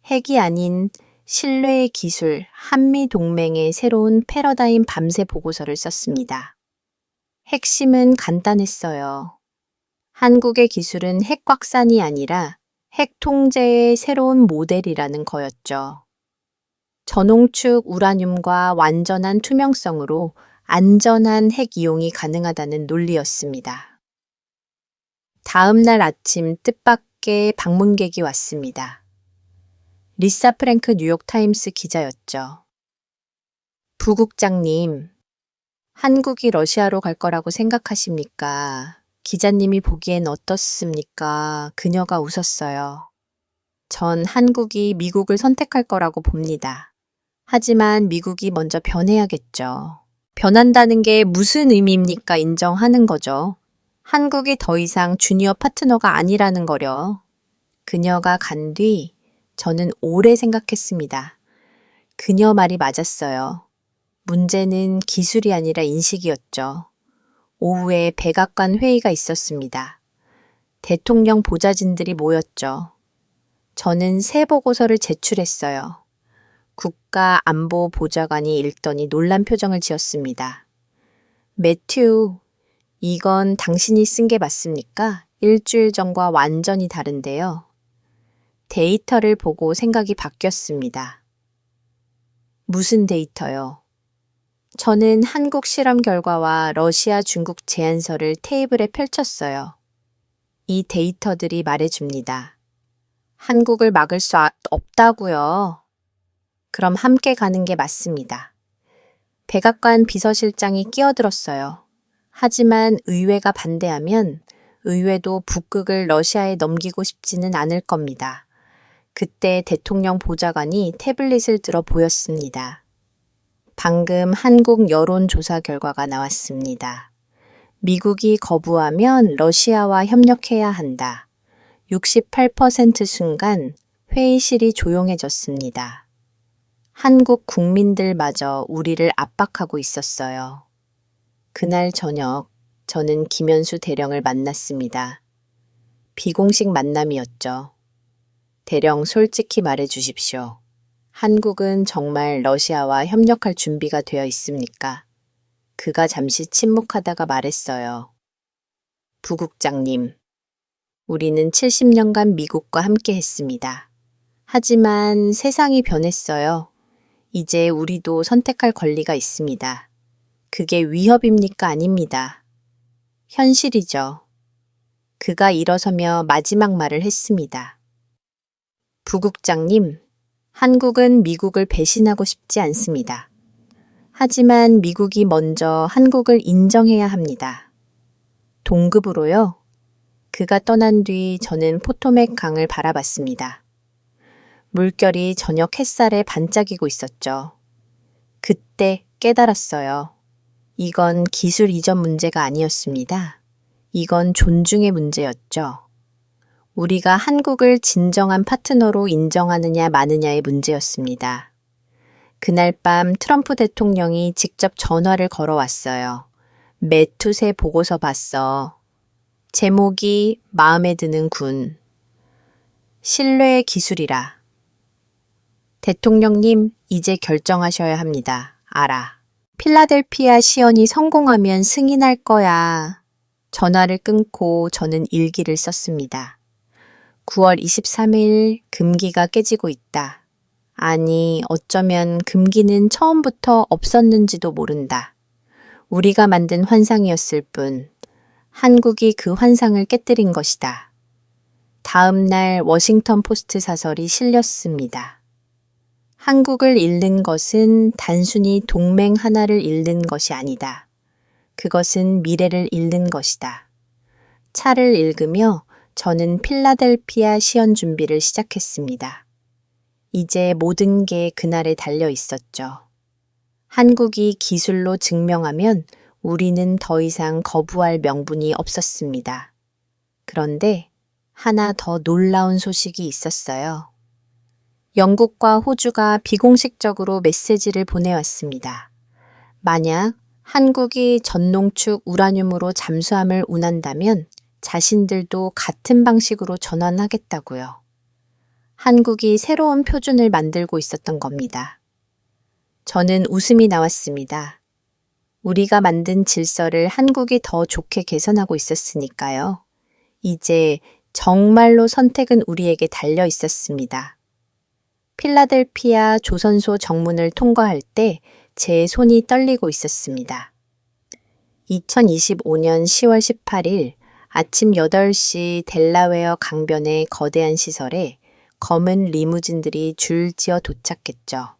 S1: 핵이 아닌 신뢰의 기술, 한미 동맹의 새로운 패러다임 밤새 보고서를 썼습니다. 핵심은 간단했어요. 한국의 기술은 핵 확산이 아니라 핵 통제의 새로운 모델이라는 거였죠. 전홍축 우라늄과 완전한 투명성으로 안전한 핵 이용이 가능하다는 논리였습니다. 다음 날 아침 뜻밖의 방문객이 왔습니다. 리사 프랭크 뉴욕타임스 기자였죠. 부국장님, 한국이 러시아로 갈 거라고 생각하십니까? 기자님이 보기엔 어떻습니까? 그녀가 웃었어요. 전 한국이 미국을 선택할 거라고 봅니다. 하지만 미국이 먼저 변해야겠죠. 변한다는 게 무슨 의미입니까? 인정하는 거죠. 한국이 더 이상 주니어 파트너가 아니라는 거려. 그녀가 간 뒤 저는 오래 생각했습니다. 그녀 말이 맞았어요. 문제는 기술이 아니라 인식이었죠. 오후에 백악관 회의가 있었습니다. 대통령 보좌진들이 모였죠. 저는 새 보고서를 제출했어요. 국가안보보좌관이 읽더니 놀란 표정을 지었습니다. 매튜, 이건 당신이 쓴 게 맞습니까? 일주일 전과 완전히 다른데요. 데이터를 보고 생각이 바뀌었습니다. 무슨 데이터요? 저는 한국 실험 결과와 러시아, 중국 제안서를 테이블에 펼쳤어요. 이 데이터들이 말해줍니다. 한국을 막을 수 없다고요. 그럼 함께 가는 게 맞습니다. 백악관 비서실장이 끼어들었어요. 하지만 의회가 반대하면 의회도 북극을 러시아에 넘기고 싶지는 않을 겁니다. 그때 대통령 보좌관이 태블릿을 들어 보였습니다. 방금 한국 여론조사 결과가 나왔습니다. 미국이 거부하면 러시아와 협력해야 한다. 68% 순간 회의실이 조용해졌습니다. 한국 국민들마저 우리를 압박하고 있었어요. 그날 저녁 저는 김현수 대령을 만났습니다. 비공식 만남이었죠. 대령 솔직히 말해 주십시오. 한국은 정말 러시아와 협력할 준비가 되어 있습니까? 그가 잠시 침묵하다가 말했어요. 부국장님, 우리는 70년간 미국과 함께 했습니다. 하지만 세상이 변했어요. 이제 우리도 선택할 권리가 있습니다. 그게 위협입니까? 아닙니다. 현실이죠. 그가 일어서며 마지막 말을 했습니다. 부국장님, 한국은 미국을 배신하고 싶지 않습니다. 하지만 미국이 먼저 한국을 인정해야 합니다. 동급으로요. 그가 떠난 뒤 저는 포토맥 강을 바라봤습니다. 물결이 저녁 햇살에 반짝이고 있었죠. 그때 깨달았어요. 이건 기술 이전 문제가 아니었습니다. 이건 존중의 문제였죠. 우리가 한국을 진정한 파트너로 인정하느냐 마느냐의 문제였습니다. 그날 밤 트럼프 대통령이 직접 전화를 걸어왔어요. 매투세 보고서 봤어. 제목이 마음에 드는 군. 신뢰의 기술이라. 대통령님, 이제 결정하셔야 합니다. 알아. 필라델피아 시연이 성공하면 승인할 거야. 전화를 끊고 저는 일기를 썼습니다. 9월 23일 금기가 깨지고 있다. 아니, 어쩌면 금기는 처음부터 없었는지도 모른다. 우리가 만든 환상이었을 뿐 한국이 그 환상을 깨뜨린 것이다. 다음 날 워싱턴 포스트 사설이 실렸습니다. 한국을 잃는 것은 단순히 동맹 하나를 잃는 것이 아니다. 그것은 미래를 잃는 것이다. 차를 읽으며 저는 필라델피아 시연 준비를 시작했습니다. 이제 모든 게 그날에 달려 있었죠. 한국이 기술로 증명하면 우리는 더 이상 거부할 명분이 없었습니다. 그런데 하나 더 놀라운 소식이 있었어요. 영국과 호주가 비공식적으로 메시지를 보내왔습니다. 만약 한국이 전농축 우라늄으로 잠수함을 운한다면 자신들도 같은 방식으로 전환하겠다고요. 한국이 새로운 표준을 만들고 있었던 겁니다. 저는 웃음이 나왔습니다. 우리가 만든 질서를 한국이 더 좋게 개선하고 있었으니까요. 이제 정말로 선택은 우리에게 달려 있었습니다. 필라델피아 조선소 정문을 통과할 때 제 손이 떨리고 있었습니다. 2025년 10월 18일 아침 8시 델라웨어 강변의 거대한 시설에 검은 리무진들이 줄지어 도착했죠.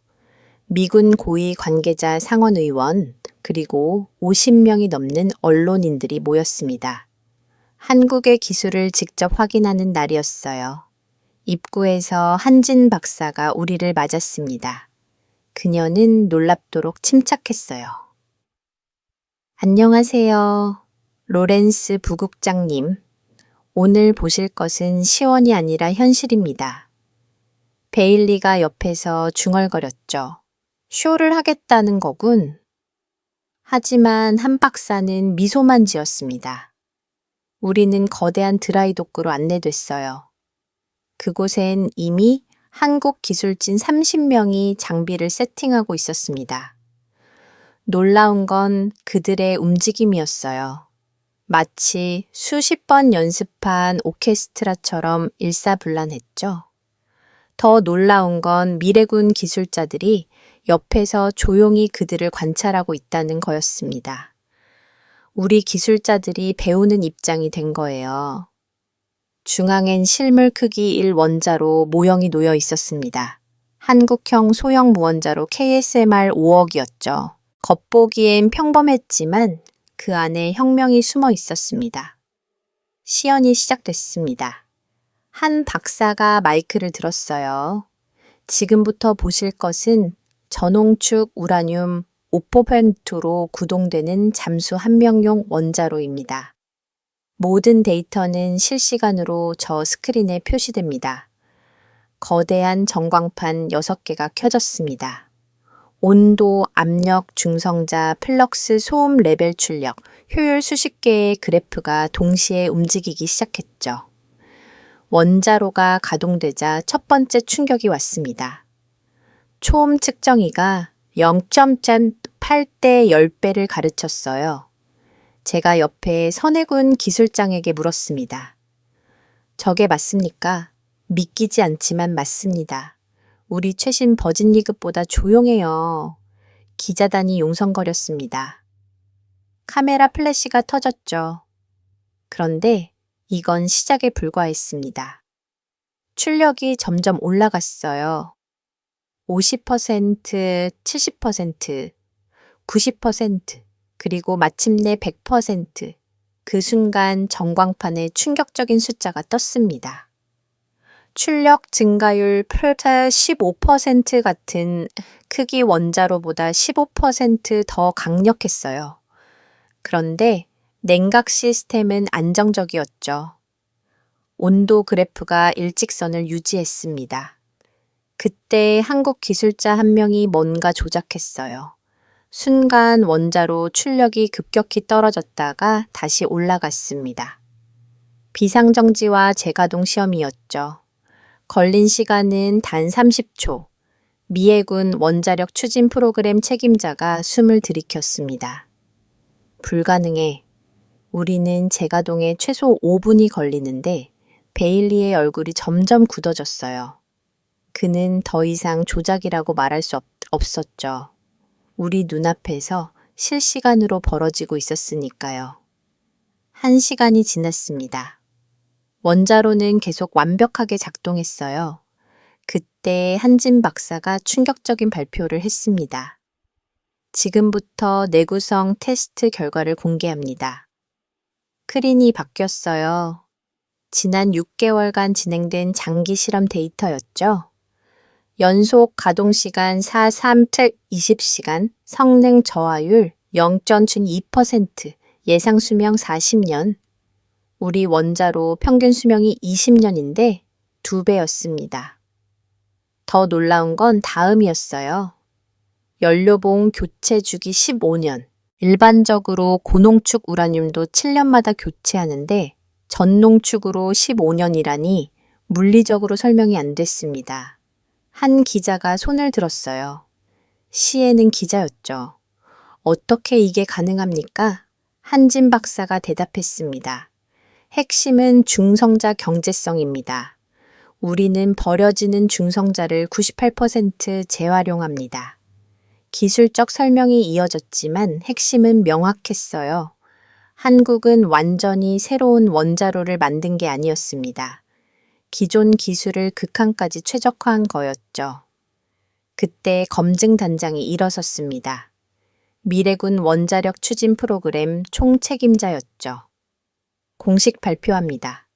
S1: 미군 고위 관계자 상원의원 그리고 50명이 넘는 언론인들이 모였습니다. 한국의 기술을 직접 확인하는 날이었어요. 입구에서 한진 박사가 우리를 맞았습니다. 그녀는 놀랍도록 침착했어요. 안녕하세요. 로렌스 부국장님. 오늘 보실 것은 시원이 아니라 현실입니다. 베일리가 옆에서 중얼거렸죠. 쇼를 하겠다는 거군. 하지만 한 박사는 미소만 지었습니다. 우리는 거대한 드라이 도크로 안내됐어요. 그곳엔 이미 한국 기술진 30명이 장비를 세팅하고 있었습니다. 놀라운 건 그들의 움직임이었어요. 마치 수십 번 연습한 오케스트라처럼 일사불란했죠. 더 놀라운 건 미래군 기술자들이 옆에서 조용히 그들을 관찰하고 있다는 거였습니다. 우리 기술자들이 배우는 입장이 된 거예요. 중앙엔 실물 크기 1 원자로 모형이 놓여 있었습니다. 한국형 소형 무원자로 KSMR 5억이었죠. 겉보기엔 평범했지만 그 안에 혁명이 숨어 있었습니다. 시연이 시작됐습니다. 한 박사가 마이크를 들었어요. 지금부터 보실 것은 전홍축 우라늄 5%로 구동되는 잠수 함명용 원자로입니다. 모든 데이터는 실시간으로 저 스크린에 표시됩니다. 거대한 전광판 6개가 켜졌습니다. 온도, 압력, 중성자, 플럭스, 소음 레벨 출력, 효율 수십 개의 그래프가 동시에 움직이기 시작했죠. 원자로가 가동되자 첫 번째 충격이 왔습니다. 초음 측정기가 0.8대 10배를 가르쳤어요. 제가 옆에 선해군 기술장에게 물었습니다. 저게 맞습니까? 믿기지 않지만 맞습니다. 우리 최신 버진 리그보다 조용해요. 기자단이 용성거렸습니다. 카메라 플래시가 터졌죠. 그런데 이건 시작에 불과했습니다. 출력이 점점 올라갔어요. 50%, 70%, 90%, 그리고 마침내 100%. 그 순간 전광판에 충격적인 숫자가 떴습니다. 출력 증가율 15% 같은 크기 원자로보다 15% 더 강력했어요. 그런데 냉각 시스템은 안정적이었죠. 온도 그래프가 일직선을 유지했습니다. 그때 한국 기술자 한 명이 뭔가 조작했어요. 순간 원자로 출력이 급격히 떨어졌다가 다시 올라갔습니다. 비상정지와 재가동 시험이었죠. 걸린 시간은 단 30초. 미해군 원자력 추진 프로그램 책임자가 숨을 들이켰습니다. 불가능해. 우리는 재가동에 최소 5분이 걸리는데 베일리의 얼굴이 점점 굳어졌어요. 그는 더 이상 조작이라고 말할 수 없었죠. 우리 눈앞에서 실시간으로 벌어지고 있었으니까요. 1시간이 지났습니다. 원자로는 계속 완벽하게 작동했어요. 그때 한진 박사가 충격적인 발표를 했습니다. 지금부터 내구성 테스트 결과를 공개합니다. 스크린이 바뀌었어요. 지난 6개월간 진행된 장기 실험 데이터였죠. 연속 가동시간 20시간, 성능 저하율 0.2%, 예상 수명 40년. 우리 원자로 평균 수명이 20년인데 2배였습니다. 더 놀라운 건 다음이었어요. 연료봉 교체 주기 15년. 일반적으로 고농축 우라늄도 7년마다 교체하는데 전농축으로 15년이라니 물리적으로 설명이 안 됐습니다. 한 기자가 손을 들었어요. 시에는 기자였죠. 어떻게 이게 가능합니까? 한진 박사가 대답했습니다. 핵심은 중성자 경제성입니다. 우리는 버려지는 중성자를 98% 재활용합니다. 기술적 설명이 이어졌지만 핵심은 명확했어요. 한국은 완전히 새로운 원자로를 만든 게 아니었습니다. 기존 기술을 극한까지 최적화한 거였죠. 그때 검증단장이 일어섰습니다. 미래군 원자력 추진 프로그램 총책임자였죠. 공식 발표합니다.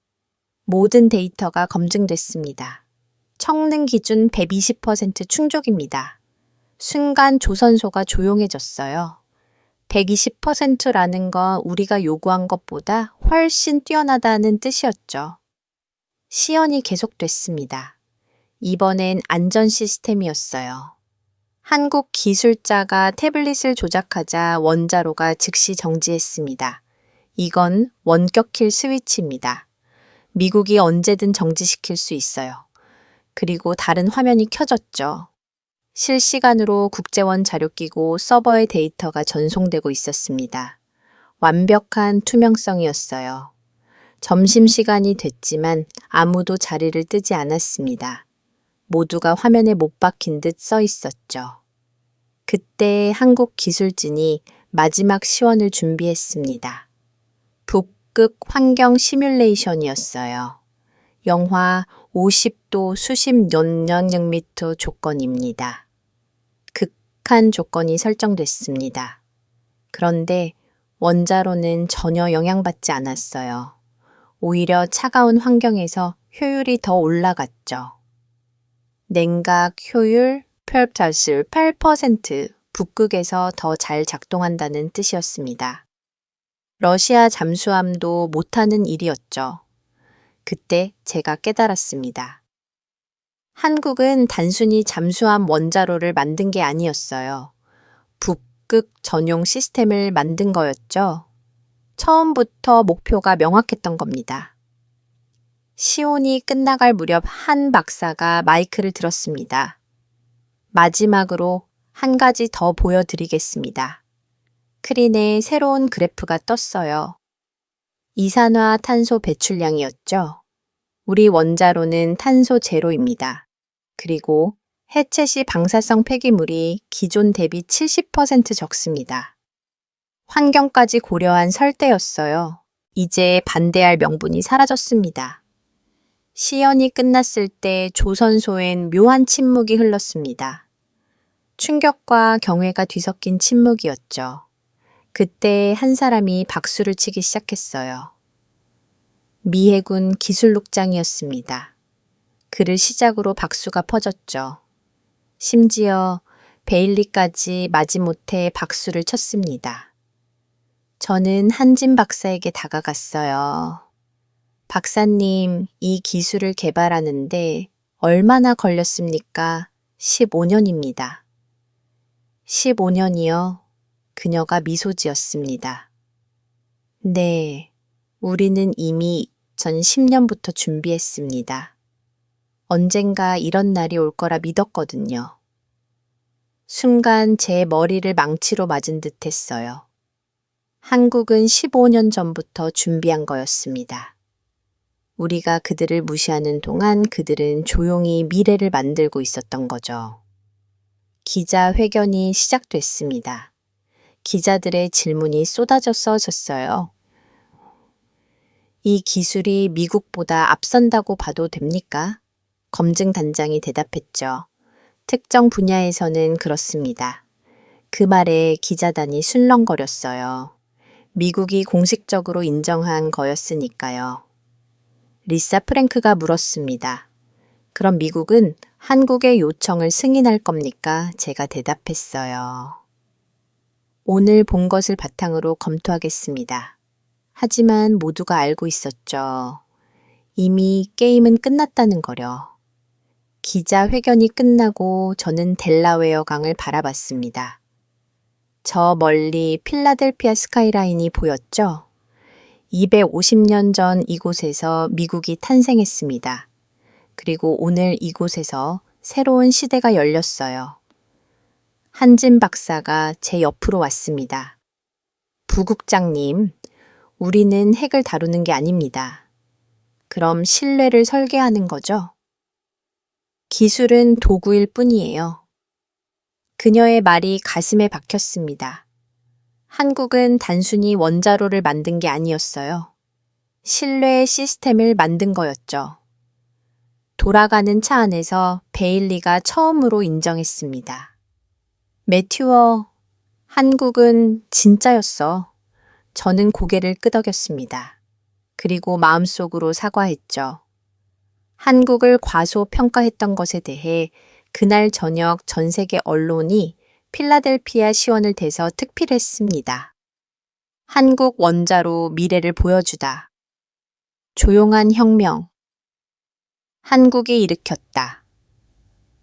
S1: 모든 데이터가 검증됐습니다. 청능 기준 120% 충족입니다. 순간 조선소가 조용해졌어요. 120%라는 건 우리가 요구한 것보다 훨씬 뛰어나다는 뜻이었죠. 시연이 계속됐습니다. 이번엔 안전 시스템이었어요. 한국 기술자가 태블릿을 조작하자 원자로가 즉시 정지했습니다. 이건 원격 킬 스위치입니다. 미국이 언제든 정지시킬 수 있어요. 그리고 다른 화면이 켜졌죠. 실시간으로 국제원 자료 끼고 서버의 데이터가 전송되고 있었습니다. 완벽한 투명성이었어요. 점심시간이 됐지만 아무도 자리를 뜨지 않았습니다. 모두가 화면에 못 박힌 듯 써 있었죠. 그때 한국 기술진이 마지막 시연을 준비했습니다. 북극 환경 시뮬레이션이었어요. 영하 50도 수십 년미터 조건입니다. 약한 조건이 설정됐습니다. 그런데 원자로는 전혀 영향받지 않았어요. 오히려 차가운 환경에서 효율이 더 올라갔죠. 냉각 효율 8%, 북극에서 더 잘 작동한다는 뜻이었습니다. 러시아 잠수함도 못하는 일이었죠. 그때 제가 깨달았습니다. 한국은 단순히 잠수함 원자로를 만든 게 아니었어요. 북극 전용 시스템을 만든 거였죠. 처음부터 목표가 명확했던 겁니다. 시온이 끝나갈 무렵 한 박사가 마이크를 들었습니다. 마지막으로 한 가지 더 보여드리겠습니다. 크린에 새로운 그래프가 떴어요. 이산화탄소 배출량이었죠. 우리 원자로는 탄소 제로입니다. 그리고 해체 시 방사성 폐기물이 기존 대비 70% 적습니다. 환경까지 고려한 설대였어요. 이제 반대할 명분이 사라졌습니다. 시연이 끝났을 때 조선소엔 묘한 침묵이 흘렀습니다. 충격과 경외가 뒤섞인 침묵이었죠. 그때 한 사람이 박수를 치기 시작했어요. 미 해군 기술국장이었습니다. 그를 시작으로 박수가 퍼졌죠. 심지어 베일리까지 마지못해 박수를 쳤습니다. 저는 한진 박사에게 다가갔어요. 박사님, 이 기술을 개발하는데 얼마나 걸렸습니까? 15년입니다. 15년이요? 그녀가 미소 지었습니다. 네, 우리는 이미 2010년부터 준비했습니다. 언젠가 이런 날이 올 거라 믿었거든요. 순간 제 머리를 망치로 맞은 듯 했어요. 한국은 15년 전부터 준비한 거였습니다. 우리가 그들을 무시하는 동안 그들은 조용히 미래를 만들고 있었던 거죠. 기자회견이 시작됐습니다. 기자들의 질문이 쏟아져 써졌어요. 이 기술이 미국보다 앞선다고 봐도 됩니까? 검증단장이 대답했죠. 특정 분야에서는 그렇습니다. 그 말에 기자단이 술렁거렸어요. 미국이 공식적으로 인정한 거였으니까요. 리사 프랭크가 물었습니다. 그럼 미국은 한국의 요청을 승인할 겁니까? 제가 대답했어요. 오늘 본 것을 바탕으로 검토하겠습니다. 하지만 모두가 알고 있었죠. 이미 게임은 끝났다는 거려. 기자회견이 끝나고 저는 델라웨어 강을 바라봤습니다. 저 멀리 필라델피아 스카이라인이 보였죠? 250년 전 이곳에서 미국이 탄생했습니다. 그리고 오늘 이곳에서 새로운 시대가 열렸어요. 한진 박사가 제 옆으로 왔습니다. 부국장님, 우리는 핵을 다루는 게 아닙니다. 그럼 신뢰를 설계하는 거죠? 기술은 도구일 뿐이에요. 그녀의 말이 가슴에 박혔습니다. 한국은 단순히 원자로를 만든 게 아니었어요. 신뢰의 시스템을 만든 거였죠. 돌아가는 차 안에서 베일리가 처음으로 인정했습니다. 매튜어, 한국은 진짜였어. 저는 고개를 끄덕였습니다. 그리고 마음속으로 사과했죠. 한국을 과소평가했던 것에 대해 그날 저녁 전 세계 언론이 필라델피아 시원을 대서 특필했습니다. 한국 원자로 미래를 보여주다. 조용한 혁명. 한국이 일으켰다.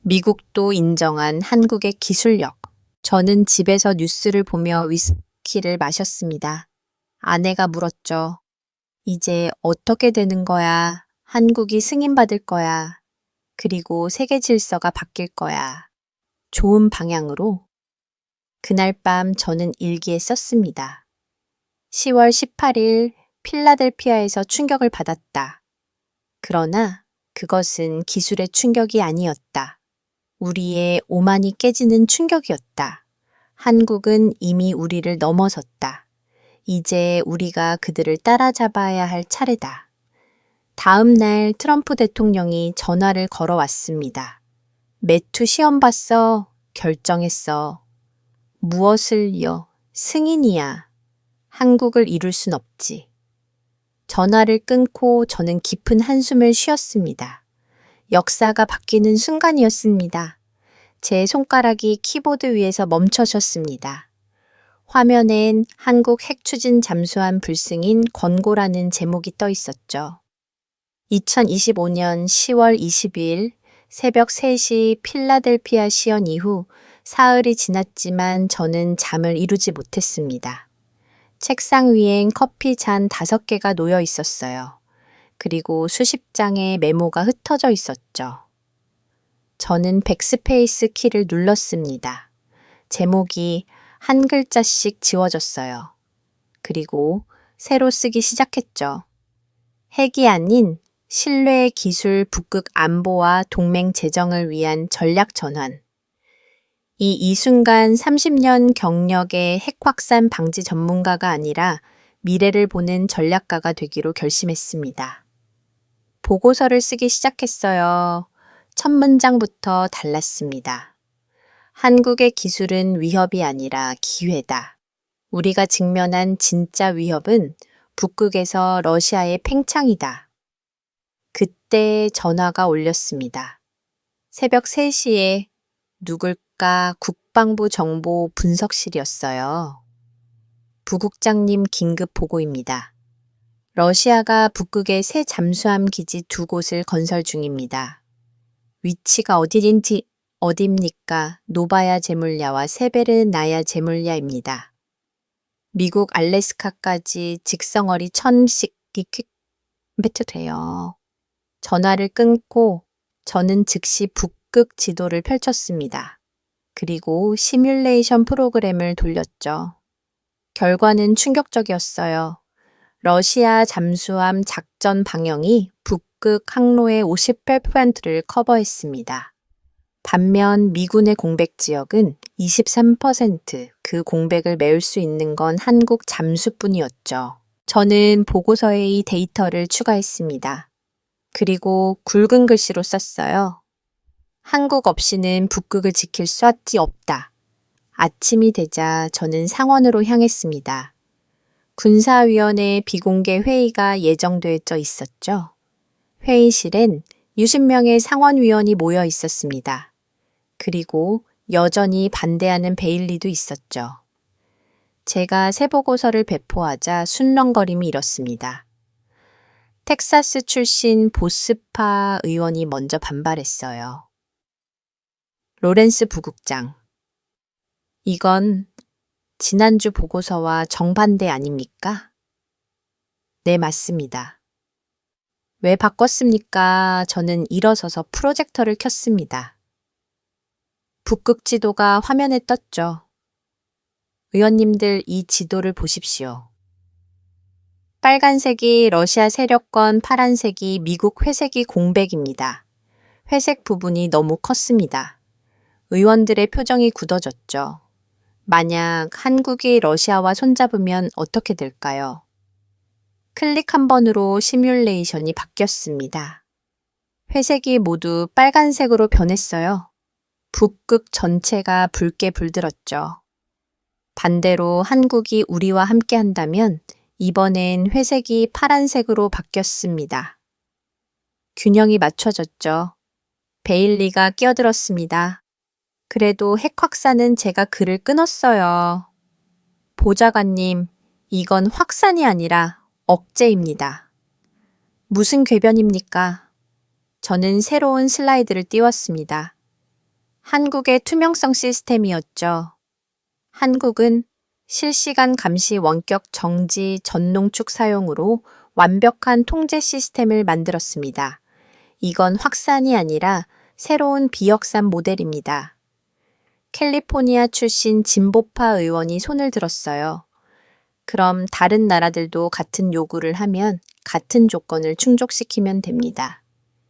S1: 미국도 인정한 한국의 기술력. 저는 집에서 뉴스를 보며 위스키를 마셨습니다. 아내가 물었죠. 이제 어떻게 되는 거야? 한국이 승인받을 거야. 그리고 세계 질서가 바뀔 거야. 좋은 방향으로. 그날 밤 저는 일기에 썼습니다. 10월 18일 필라델피아에서 충격을 받았다. 그러나 그것은 기술의 충격이 아니었다. 우리의 오만이 깨지는 충격이었다. 한국은 이미 우리를 넘어섰다. 이제 우리가 그들을 따라잡아야 할 차례다. 다음 날 트럼프 대통령이 전화를 걸어왔습니다. 매투 시험 봤어. 결정했어. 무엇을요? 승인이야. 한국을 이룰 순 없지. 전화를 끊고 저는 깊은 한숨을 쉬었습니다. 역사가 바뀌는 순간이었습니다. 제 손가락이 키보드 위에서 멈춰졌습니다. 화면엔 한국 핵추진 잠수함 불승인 권고라는 제목이 떠 있었죠. 2025년 10월 22일 새벽 3시 필라델피아 시연 이후 사흘이 지났지만 저는 잠을 이루지 못했습니다. 책상 위엔 커피 잔 5개가 놓여 있었어요. 그리고 수십 장의 메모가 흩어져 있었죠. 저는 백스페이스 키를 눌렀습니다. 제목이 한 글자씩 지워졌어요. 그리고 새로 쓰기 시작했죠. 핵이 아닌 신뢰의 기술 북극 안보와 동맹 재정을 위한 전략 전환. 이 순간 30년 경력의 핵 확산 방지 전문가가 아니라 미래를 보는 전략가가 되기로 결심했습니다. 보고서를 쓰기 시작했어요. 첫 문장부터 달랐습니다. 한국의 기술은 위협이 아니라 기회다. 우리가 직면한 진짜 위협은 북극에서 러시아의 팽창이다. 그때 전화가 울렸습니다. 새벽 3시에 누굴까 국방부 정보 분석실이었어요. 부국장님 긴급 보고입니다. 러시아가 북극에 새 잠수함 기지 2곳을 건설 중입니다. 위치가 어디입니까? 노바야 제물야와 세베르나야 제물야입니다. 미국 알래스카까지 직성거리 1000씩 돼요. 전화를 끊고 저는 즉시 북극 지도를 펼쳤습니다. 그리고 시뮬레이션 프로그램을 돌렸죠. 결과는 충격적이었어요. 러시아 잠수함 작전 방향이 북극 항로의 58%를 커버했습니다. 반면 미군의 공백 지역은 23%, 그 공백을 메울 수 있는 건 한국 잠수뿐이었죠. 저는 보고서에 이 데이터를 추가했습니다. 그리고 굵은 글씨로 썼어요. 한국 없이는 북극을 지킬 수 없다. 아침이 되자 저는 상원으로 향했습니다. 군사위원회 비공개 회의가 예정되어 있었죠. 회의실엔 60명의 상원위원이 모여 있었습니다. 그리고 여전히 반대하는 베일리도 있었죠. 제가 새 보고서를 배포하자 술렁거림이 일었습니다. 텍사스 출신 보스파 의원이 먼저 반발했어요. 로렌스 부국장, 이건 지난주 보고서와 정반대 아닙니까? 네, 맞습니다. 왜 바꿨습니까? 저는 일어서서 프로젝터를 켰습니다. 북극 지도가 화면에 떴죠. 의원님들, 이 지도를 보십시오. 빨간색이 러시아 세력권, 파란색이 미국 회색이 공백입니다. 회색 부분이 너무 컸습니다. 의원들의 표정이 굳어졌죠. 만약 한국이 러시아와 손잡으면 어떻게 될까요? 클릭 한 번으로 시뮬레이션이 바뀌었습니다. 회색이 모두 빨간색으로 변했어요. 북극 전체가 붉게 불들었죠. 반대로 한국이 우리와 함께 한다면 이번엔 회색이 파란색으로 바뀌었습니다. 균형이 맞춰졌죠. 베일리가 끼어들었습니다. 그래도 핵 확산은 제가 글을 끊었어요. 보좌관님, 이건 확산이 아니라 억제입니다. 무슨 궤변입니까? 저는 새로운 슬라이드를 띄웠습니다. 한국의 투명성 시스템이었죠. 한국은 실시간 감시 원격 정지 전농축 사용으로 완벽한 통제 시스템을 만들었습니다. 이건 확산이 아니라 새로운 비역산 모델입니다. 캘리포니아 출신 진보파 의원이 손을 들었어요. 그럼 다른 나라들도 같은 요구를 하면 같은 조건을 충족시키면 됩니다.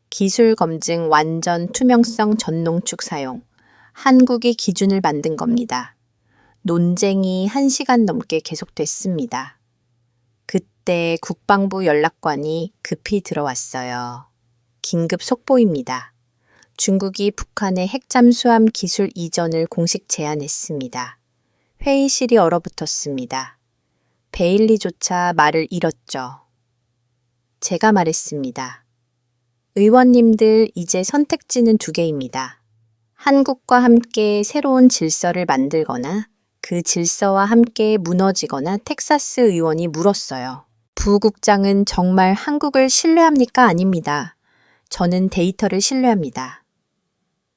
S1: 기술 검증 완전 투명성 전농축 사용. 한국이 기준을 만든 겁니다. 논쟁이 1시간 넘게 계속됐습니다. 그때 국방부 연락관이 급히 들어왔어요. 긴급 속보입니다. 중국이 북한의 핵잠수함 기술 이전을 공식 제안했습니다. 회의실이 얼어붙었습니다. 베일리조차 말을 잃었죠. 제가 말했습니다. 의원님들, 이제 선택지는 두 개입니다. 한국과 함께 새로운 질서를 만들거나 그 질서와 함께 무너지거나. 텍사스 의원이 물었어요. 부국장은 정말 한국을 신뢰합니까? 아닙니다. 저는 데이터를 신뢰합니다.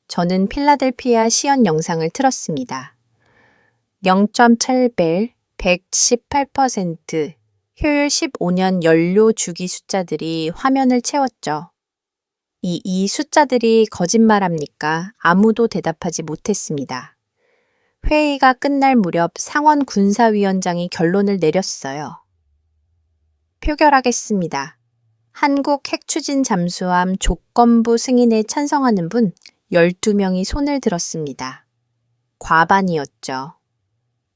S1: 저는 필라델피아 시연 영상을 틀었습니다. 0.7벨, 118%, 효율 15년 연료 주기 숫자들이 화면을 채웠죠. 이 숫자들이 거짓말합니까? 아무도 대답하지 못했습니다. 회의가 끝날 무렵 상원 군사위원장이 결론을 내렸어요. 표결하겠습니다. 한국 핵추진 잠수함 조건부 승인에 찬성하는 분 12명이 손을 들었습니다. 과반이었죠.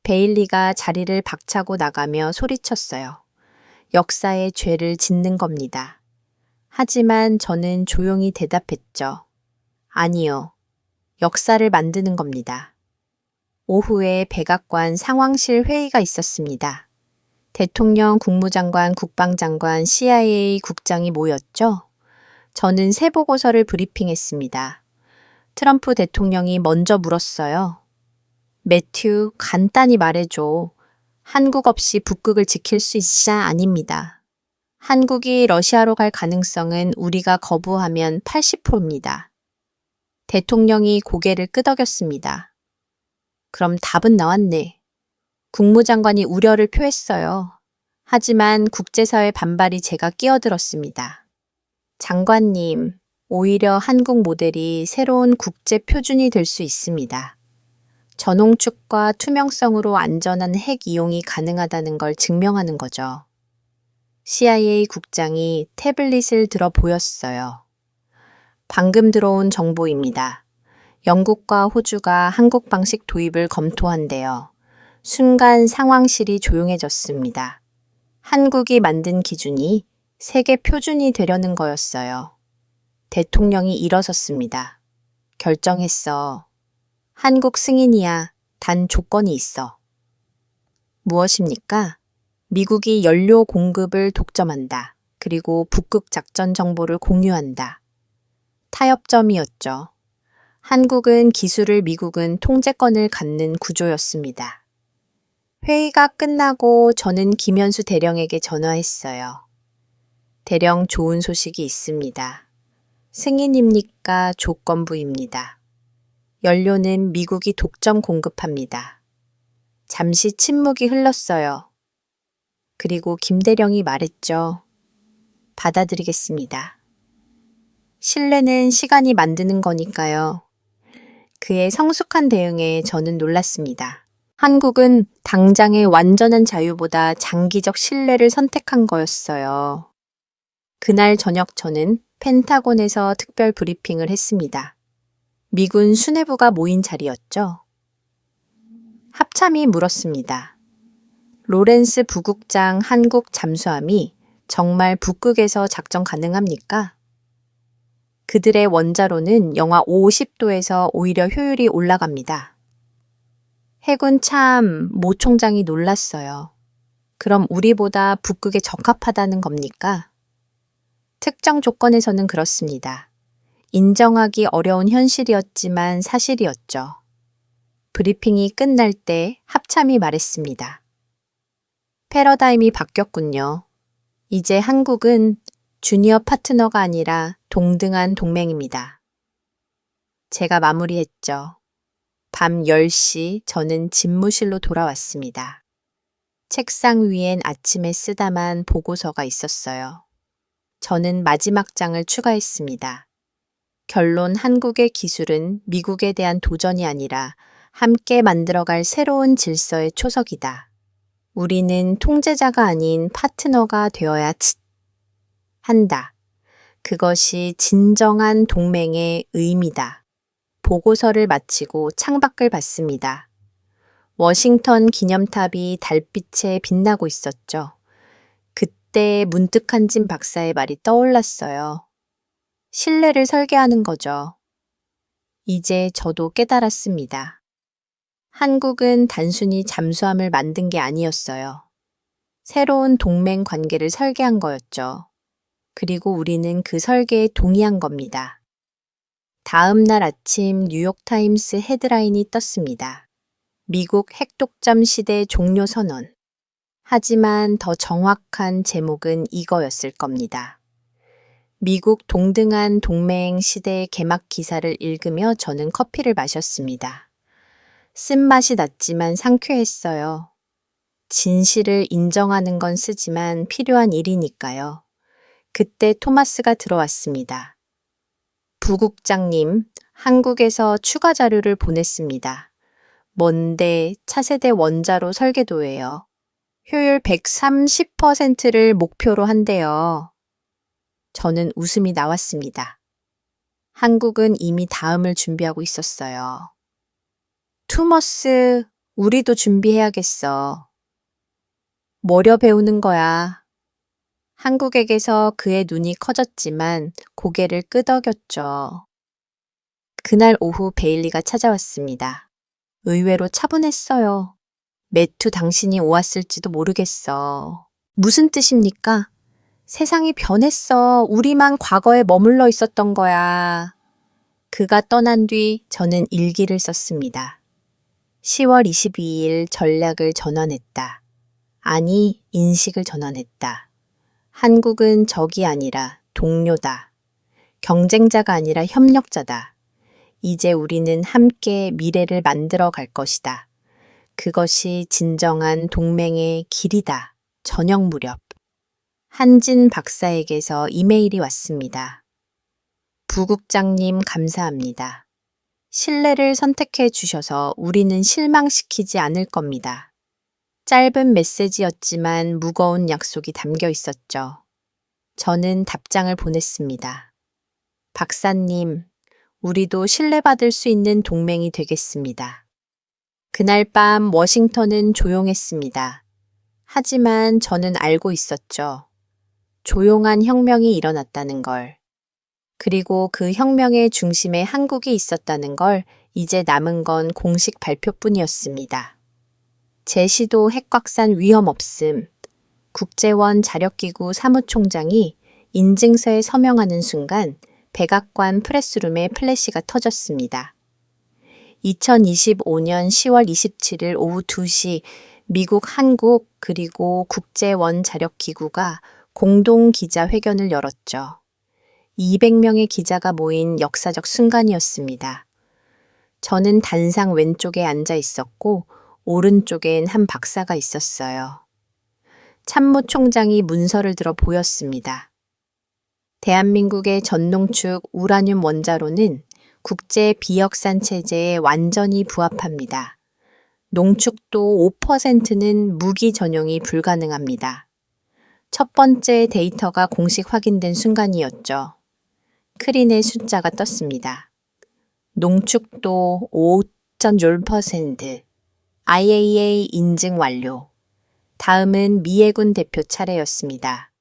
S1: 베일리가 자리를 박차고 나가며 소리쳤어요. 역사의 죄를 짓는 겁니다. 하지만 저는 조용히 대답했죠. 아니요. 역사를 만드는 겁니다. 오후에 백악관 상황실 회의가 있었습니다. 대통령, 국무장관, 국방장관, CIA 국장이 모였죠. 저는 새 보고서를 브리핑했습니다. 트럼프 대통령이 먼저 물었어요. 매튜, 간단히 말해줘. 한국 없이 북극을 지킬 수 있어? 아닙니다. 한국이 러시아로 갈 가능성은 우리가 거부하면 80%입니다. 대통령이 고개를 끄덕였습니다. 그럼 답은 나왔네. 국무장관이 우려를 표했어요. 하지만 국제사회 반발이 제가 끼어들었습니다. 장관님, 오히려 한국 모델이 새로운 국제 표준이 될 수 있습니다. 전홍축과 투명성으로 안전한 핵 이용이 가능하다는 걸 증명하는 거죠. CIA 국장이 태블릿을 들어 보였어요. 방금 들어온 정보입니다. 영국과 호주가 한국 방식 도입을 검토한대요. 순간 상황실이 조용해졌습니다. 한국이 만든 기준이 세계 표준이 되려는 거였어요. 대통령이 일어섰습니다. 결정했어. 한국 승인이야. 단 조건이 있어. 무엇입니까? 미국이 연료 공급을 독점한다. 그리고 북극 작전 정보를 공유한다. 타협점이었죠. 한국은 기술을, 미국은 통제권을 갖는 구조였습니다. 회의가 끝나고 저는 김현수 대령에게 전화했어요. 대령, 좋은 소식이 있습니다. 승인입니까? 조건부입니다. 연료는 미국이 독점 공급합니다. 잠시 침묵이 흘렀어요. 그리고 김 대령이 말했죠. 받아들이겠습니다. 신뢰는 시간이 만드는 거니까요. 그의 성숙한 대응에 저는 놀랐습니다. 한국은 당장의 완전한 자유보다 장기적 신뢰를 선택한 거였어요. 그날 저녁 저는 펜타곤에서 특별 브리핑을 했습니다. 미군 수뇌부가 모인 자리였죠. 합참이 물었습니다. 로렌스 부국장 한국 잠수함이 정말 북극에서 작전 가능합니까? 그들의 원자로는 영하 50도에서 오히려 효율이 올라갑니다. 해군 모 총장이 놀랐어요. 그럼 우리보다 북극에 적합하다는 겁니까? 특정 조건에서는 그렇습니다. 인정하기 어려운 현실이었지만 사실이었죠. 브리핑이 끝날 때 합참이 말했습니다. 패러다임이 바뀌었군요. 이제 한국은 주니어 파트너가 아니라 동등한 동맹입니다. 제가 마무리했죠. 밤 10시 저는 집무실로 돌아왔습니다. 책상 위엔 아침에 쓰다만 보고서가 있었어요. 저는 마지막 장을 추가했습니다. 결론, 한국의 기술은 미국에 대한 도전이 아니라 함께 만들어갈 새로운 질서의 초석이다. 우리는 통제자가 아닌 파트너가 되어야 한다. 그것이 진정한 동맹의 의미다. 보고서를 마치고 창밖을 봤습니다. 워싱턴 기념탑이 달빛에 빛나고 있었죠. 그때 문득 한진 박사의 말이 떠올랐어요. 신뢰를 설계하는 거죠. 이제 저도 깨달았습니다. 한국은 단순히 잠수함을 만든 게 아니었어요. 새로운 동맹 관계를 설계한 거였죠. 그리고 우리는 그 설계에 동의한 겁니다. 다음 날 아침 뉴욕타임스 헤드라인이 떴습니다. 미국 핵독점 시대 종료 선언. 하지만 더 정확한 제목은 이거였을 겁니다. 미국 동등한 동맹 시대의 개막 기사를 읽으며 저는 커피를 마셨습니다. 쓴맛이 났지만 상쾌했어요. 진실을 인정하는 건 쓰지만 필요한 일이니까요. 그때 토마스가 들어왔습니다. 부국장님, 한국에서 추가 자료를 보냈습니다. 뭔데 차세대 원자로 설계도예요. 효율 130%를 목표로 한대요. 저는 웃음이 나왔습니다. 한국은 이미 다음을 준비하고 있었어요. 투머스, 우리도 준비해야겠어. 뭐려 배우는 거야. 한국에게서 그의 눈이 커졌지만 고개를 끄덕였죠. 그날 오후 베일리가 찾아왔습니다. 의외로 차분했어요. 매튜 당신이 오았을지도 모르겠어. 무슨 뜻입니까? 세상이 변했어. 우리만 과거에 머물러 있었던 거야. 그가 떠난 뒤 저는 일기를 썼습니다. 10월 22일 전략을 전환했다. 아니, 인식을 전환했다. 한국은 적이 아니라 동료다. 경쟁자가 아니라 협력자다. 이제 우리는 함께 미래를 만들어 갈 것이다. 그것이 진정한 동맹의 길이다. 저녁 무렵. 한진 박사에게서 이메일이 왔습니다. 부국장님 감사합니다. 신뢰를 선택해 주셔서 우리는 실망시키지 않을 겁니다. 짧은 메시지였지만 무거운 약속이 담겨 있었죠. 저는 답장을 보냈습니다. 박사님, 우리도 신뢰받을 수 있는 동맹이 되겠습니다. 그날 밤 워싱턴은 조용했습니다. 하지만 저는 알고 있었죠. 조용한 혁명이 일어났다는 걸. 그리고 그 혁명의 중심에 한국이 있었다는 걸 이제 남은 건 공식 발표뿐이었습니다. 제시도 핵확산 위험 없음. 국제원 자력기구 사무총장이 인증서에 서명하는 순간 백악관 프레스룸에 플래시가 터졌습니다. 2025년 10월 27일 오후 2시 미국, 한국 그리고 국제원 자력기구가 공동 기자회견을 열었죠. 200명의 기자가 모인 역사적 순간이었습니다. 저는 단상 왼쪽에 앉아 있었고 오른쪽엔 한 박사가 있었어요. 참모총장이 문서를 들어 보였습니다. 대한민국의 전농축 우라늄 원자로는 국제 비역산 체제에 완전히 부합합니다. 농축도 5%는 무기 전용이 불가능합니다. 첫 번째 데이터가 공식 확인된 순간이었죠. 크린의 숫자가 떴습니다. 농축도 5.0%, IAEA 인증 완료. 다음은 미해군 대표 차례였습니다.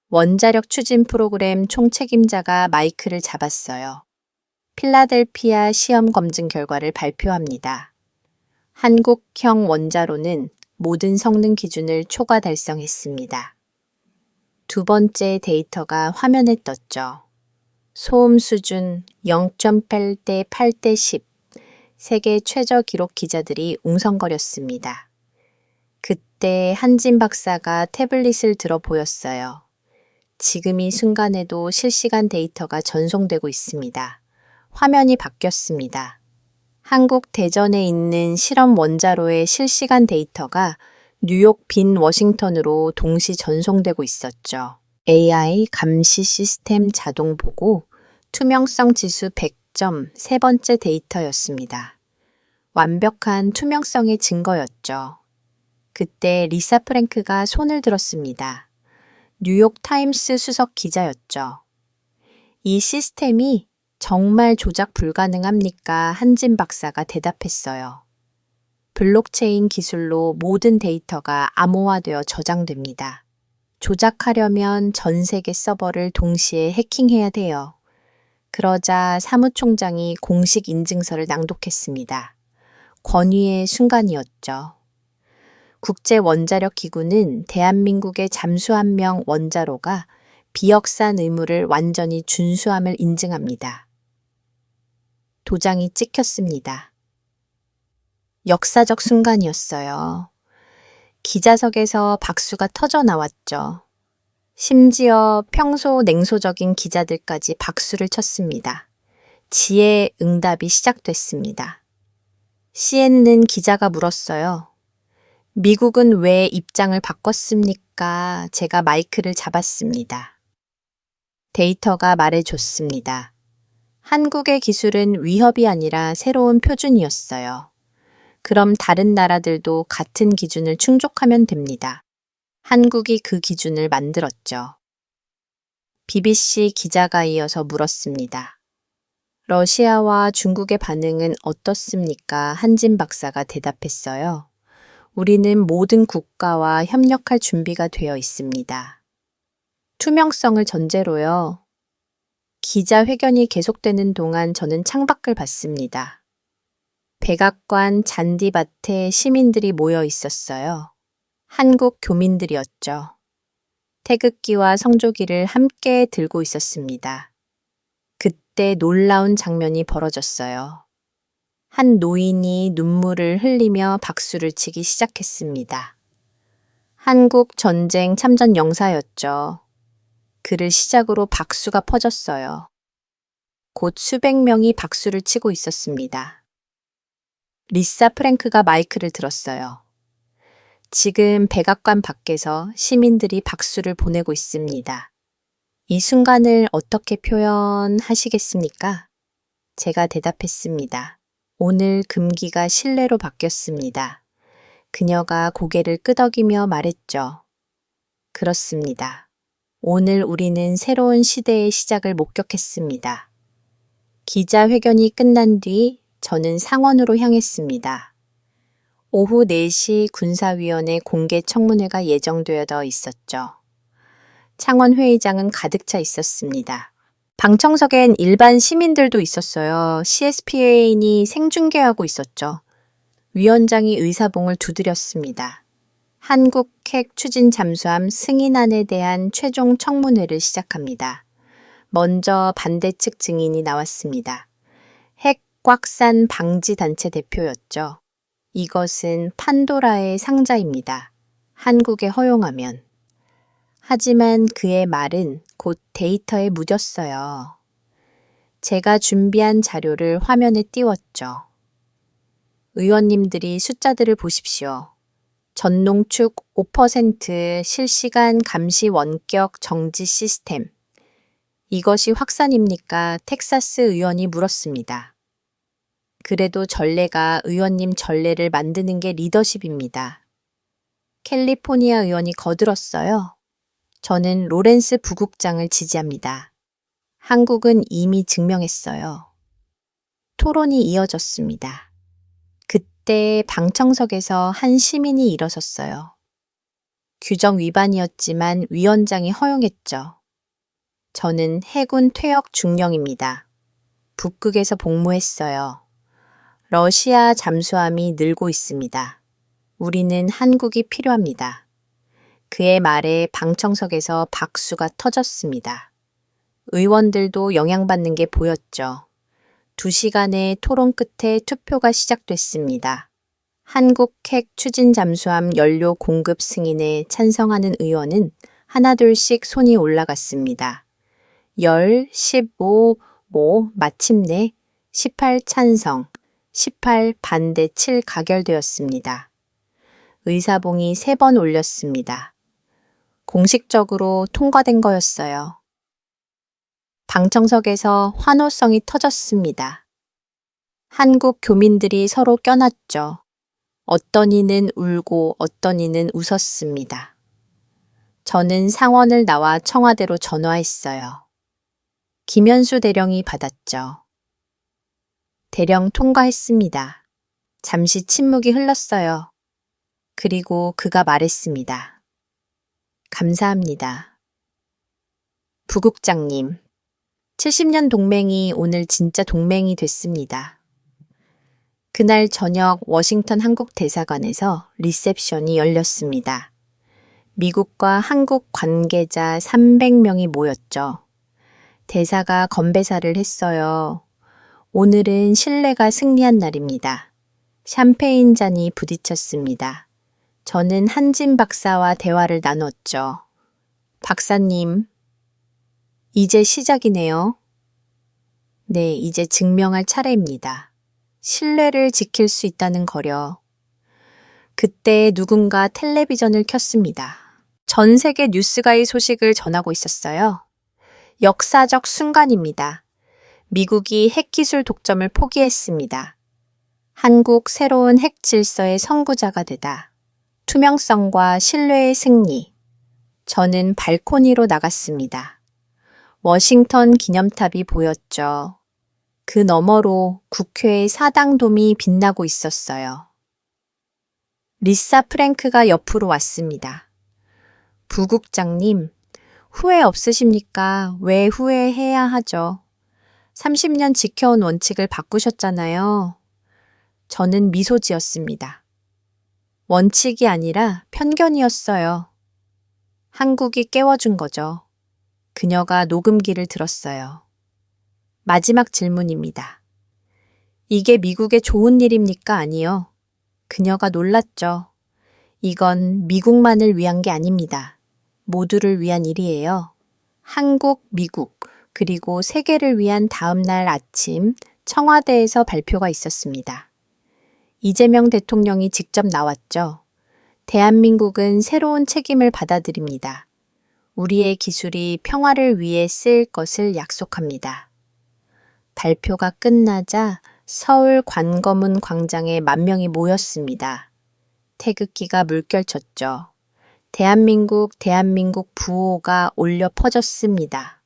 S1: 원자력 추진 프로그램 총책임자가 마이크를 잡았어요. 필라델피아 시험 검증 결과를 발표합니다. 한국형 원자로는 모든 성능 기준을 초과 달성했습니다. 두 번째 데이터가 화면에 떴죠. 소음 수준 0.8대 8대 10. 세계 최저 기록 기자들이 웅성거렸습니다. 그때 한진 박사가 태블릿을 들어 보였어요. 지금 이 순간에도 실시간 데이터가 전송되고 있습니다. 화면이 바뀌었습니다. 한국 대전에 있는 실험 원자로의 실시간 데이터가 뉴욕 빈 워싱턴으로 동시 전송되고 있었죠. AI 감시 시스템 자동 보고 투명성 지수 100점 세 번째 데이터였습니다. 완벽한 투명성의 증거였죠. 그때 리사 프랭크가 손을 들었습니다. 뉴욕 타임스 수석 기자였죠. 이 시스템이 정말 조작 불가능합니까? 한진 박사가 대답했어요. 블록체인 기술로 모든 데이터가 암호화되어 저장됩니다. 조작하려면 전 세계 서버를 동시에 해킹해야 돼요. 그러자 사무총장이 공식 인증서를 낭독했습니다. 권위의 순간이었죠. 국제원자력기구는 대한민국의 잠수함 명 원자로가 비역산 의무를 완전히 준수함을 인증합니다. 도장이 찍혔습니다. 역사적 순간이었어요. 기자석에서 박수가 터져 나왔죠. 심지어 평소 냉소적인 기자들까지 박수를 쳤습니다. 지혜의 응답이 시작됐습니다. CNN은 기자가 물었어요. 미국은 왜 입장을 바꿨습니까? 제가 마이크를 잡았습니다. 데이터가 말해줬습니다. 한국의 기술은 위협이 아니라 새로운 표준이었어요. 그럼 다른 나라들도 같은 기준을 충족하면 됩니다. 한국이 그 기준을 만들었죠. BBC 기자가 이어서 물었습니다. 러시아와 중국의 반응은 어떻습니까? 한진 박사가 대답했어요. 우리는 모든 국가와 협력할 준비가 되어 있습니다. 투명성을 전제로요. 기자회견이 계속되는 동안 저는 창밖을 봤습니다. 백악관 잔디밭에 시민들이 모여 있었어요. 한국 교민들이었죠. 태극기와 성조기를 함께 들고 있었습니다. 그때 놀라운 장면이 벌어졌어요. 한 노인이 눈물을 흘리며 박수를 치기 시작했습니다. 한국 전쟁 참전 영사였죠. 그를 시작으로 박수가 퍼졌어요. 곧 수백 명이 박수를 치고 있었습니다. 리사 프랭크가 마이크를 들었어요. 지금 백악관 밖에서 시민들이 박수를 보내고 있습니다. 이 순간을 어떻게 표현하시겠습니까? 제가 대답했습니다. 오늘 금기가 신뢰로 바뀌었습니다. 그녀가 고개를 끄덕이며 말했죠. 그렇습니다. 오늘 우리는 새로운 시대의 시작을 목격했습니다. 기자회견이 끝난 뒤 저는 상원으로 향했습니다. 오후 4시 군사위원회 공개 청문회가 예정되어 있었죠. 창원 회의장은 가득 차 있었습니다. 방청석엔 일반 시민들도 있었어요. CSPA인이 생중계하고 있었죠. 위원장이 의사봉을 두드렸습니다. 한국 핵 추진 잠수함 승인안에 대한 최종 청문회를 시작합니다. 먼저 반대 측 증인이 나왔습니다. 핵 꽉산 방지 단체 대표였죠. 이것은 판도라의 상자입니다. 한국에 허용하면. 하지만 그의 말은 곧 데이터에 묻었어요. 제가 준비한 자료를 화면에 띄웠죠. 의원님들이 숫자들을 보십시오. 전농축 5% 실시간 감시 원격 정지 시스템. 이것이 확산입니까? 텍사스 의원이 물었습니다. 그래도 전례가 의원님 전례를 만드는 게 리더십입니다. 캘리포니아 의원이 거들었어요. 저는 로렌스 부국장을 지지합니다. 한국은 이미 증명했어요. 토론이 이어졌습니다. 그때 방청석에서 한 시민이 일어섰어요. 규정 위반이었지만 위원장이 허용했죠. 저는 해군 퇴역 중령입니다. 북극에서 복무했어요. 러시아 잠수함이 늘고 있습니다. 우리는 한국이 필요합니다. 그의 말에 방청석에서 박수가 터졌습니다. 의원들도 영향받는 게 보였죠. 2시간의 토론 끝에 투표가 시작됐습니다. 한국 핵 추진 잠수함 연료 공급 승인에 찬성하는 의원은 하나둘씩 손이 올라갔습니다. 15, 마침내 18 찬성, 18 반대 7 가결되었습니다. 의사봉이 3번 올렸습니다. 공식적으로 통과된 거였어요. 방청석에서 환호성이 터졌습니다. 한국 교민들이 서로 껴났죠. 어떤 이는 울고 어떤 이는 웃었습니다. 저는 상원을 나와 청와대로 전화했어요. 김현수 대령이 받았죠. 대령 통과했습니다. 잠시 침묵이 흘렀어요. 그리고 그가 말했습니다. 감사합니다. 부국장님, 70년 동맹이 오늘 진짜 동맹이 됐습니다. 그날 저녁 워싱턴 한국대사관에서 리셉션이 열렸습니다. 미국과 한국 관계자 300명이 모였죠. 대사가 건배사를 했어요. 오늘은 신뢰가 승리한 날입니다. 샴페인 잔이 부딪혔습니다. 저는 한진 박사와 대화를 나눴죠. 박사님, 이제 시작이네요. 네, 이제 증명할 차례입니다. 신뢰를 지킬 수 있다는 거려. 그때 누군가 텔레비전을 켰습니다. 전 세계 뉴스가의 소식을 전하고 있었어요. 역사적 순간입니다. 미국이 핵기술 독점을 포기했습니다. 한국 새로운 핵 질서의 선구자가 되다. 투명성과 신뢰의 승리. 저는 발코니로 나갔습니다. 워싱턴 기념탑이 보였죠. 그 너머로 국회의 사당돔이 빛나고 있었어요. 리사 프랭크가 옆으로 왔습니다. 부국장님, 후회 없으십니까? 왜 후회해야 하죠? 30년 지켜온 원칙을 바꾸셨잖아요. 저는 미소 지었습니다. 원칙이 아니라 편견이었어요. 한국이 깨워준 거죠. 그녀가 녹음기를 들었어요. 마지막 질문입니다. 이게 미국의 좋은 일입니까? 아니요. 그녀가 놀랐죠. 이건 미국만을 위한 게 아닙니다. 모두를 위한 일이에요. 한국, 미국, 그리고 세계를 위한 다음 날 아침 청와대에서 발표가 있었습니다. 이재명 대통령이 직접 나왔죠. 대한민국은 새로운 책임을 받아들입니다. 우리의 기술이 평화를 위해 쓰일 것을 약속합니다. 발표가 끝나자 서울 관거문 광장에 10,000명이 모였습니다. 태극기가 물결쳤죠. 대한민국 부호가 울려 퍼졌습니다.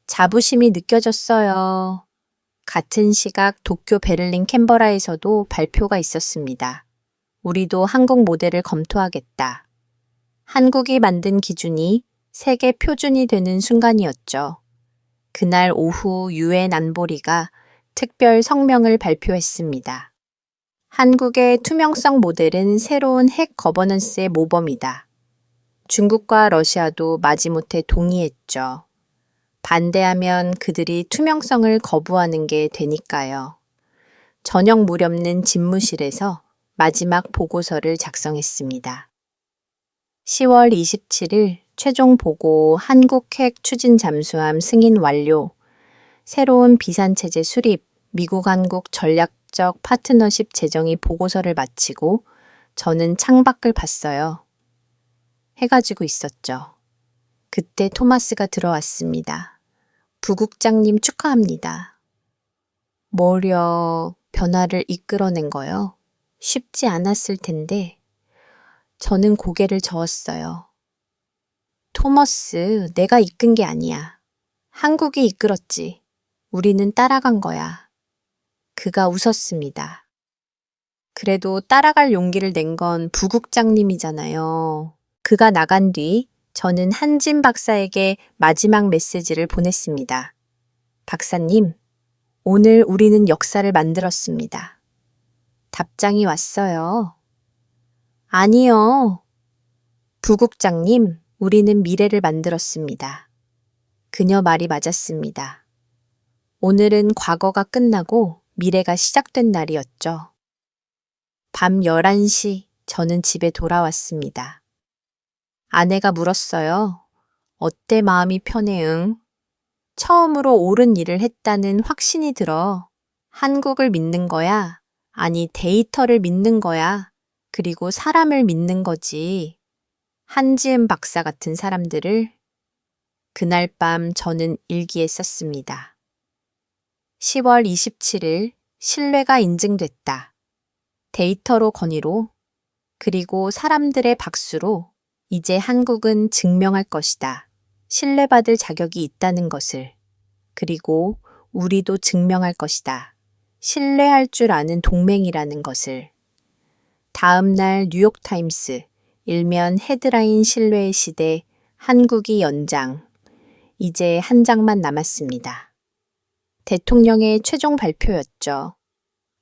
S1: 자부심이 느껴졌어요. 같은 시각 도쿄, 베를린, 캔버라에서도 발표가 있었습니다. 우리도 한국 모델을 검토하겠다. 한국이 만든 기준이 세계 표준이 되는 순간이었죠. 그날 오후 유엔 안보리가 특별 성명을 발표했습니다. 한국의 투명성 모델은 새로운 핵 거버넌스의 모범이다. 중국과 러시아도 마지못해 동의했죠. 반대하면 그들이 투명성을 거부하는 게 되니까요. 저녁 무렵는 집무실에서 마지막 보고서를 작성했습니다. 10월 27일 최종 보고 한국 핵 추진 잠수함 승인 완료, 새로운 비산체제 수립, 미국-한국 전략적 파트너십 제정이 보고서를 마치고 저는 창밖을 봤어요. 해가 지고 있었죠. 그때 토마스가 들어왔습니다. 부국장님 축하합니다. 뭐려 변화를 이끌어낸 거요? 쉽지 않았을 텐데 저는 고개를 저었어요. 토머스, 내가 이끈 게 아니야. 한국이 이끌었지. 우리는 따라간 거야. 그가 웃었습니다. 그래도 따라갈 용기를 낸 건 부국장님이잖아요. 그가 나간 뒤 저는 한진 박사에게 마지막 메시지를 보냈습니다. 박사님, 오늘 우리는 역사를 만들었습니다. 답장이 왔어요. 아니요. 부국장님, 우리는 미래를 만들었습니다. 그녀 말이 맞았습니다. 오늘은 과거가 끝나고 미래가 시작된 날이었죠. 밤 11시 저는 집에 돌아왔습니다. 아내가 물었어요. 어때 마음이 편해 응? 처음으로 옳은 일을 했다는 확신이 들어. 한국을 믿는 거야? 아니 데이터를 믿는 거야? 그리고 사람을 믿는 거지. 한지은 박사 같은 사람들을. 그날 밤 저는 일기에 썼습니다. 10월 27일 신뢰가 인증됐다. 데이터로 건의로 그리고 사람들의 박수로 이제 한국은 증명할 것이다. 신뢰받을 자격이 있다는 것을. 그리고 우리도 증명할 것이다. 신뢰할 줄 아는 동맹이라는 것을. 다음 날 뉴욕타임스, 일면 헤드라인 신뢰의 시대, 한국이 연장. 이제 한 장만 남았습니다. 대통령의 최종 발표였죠.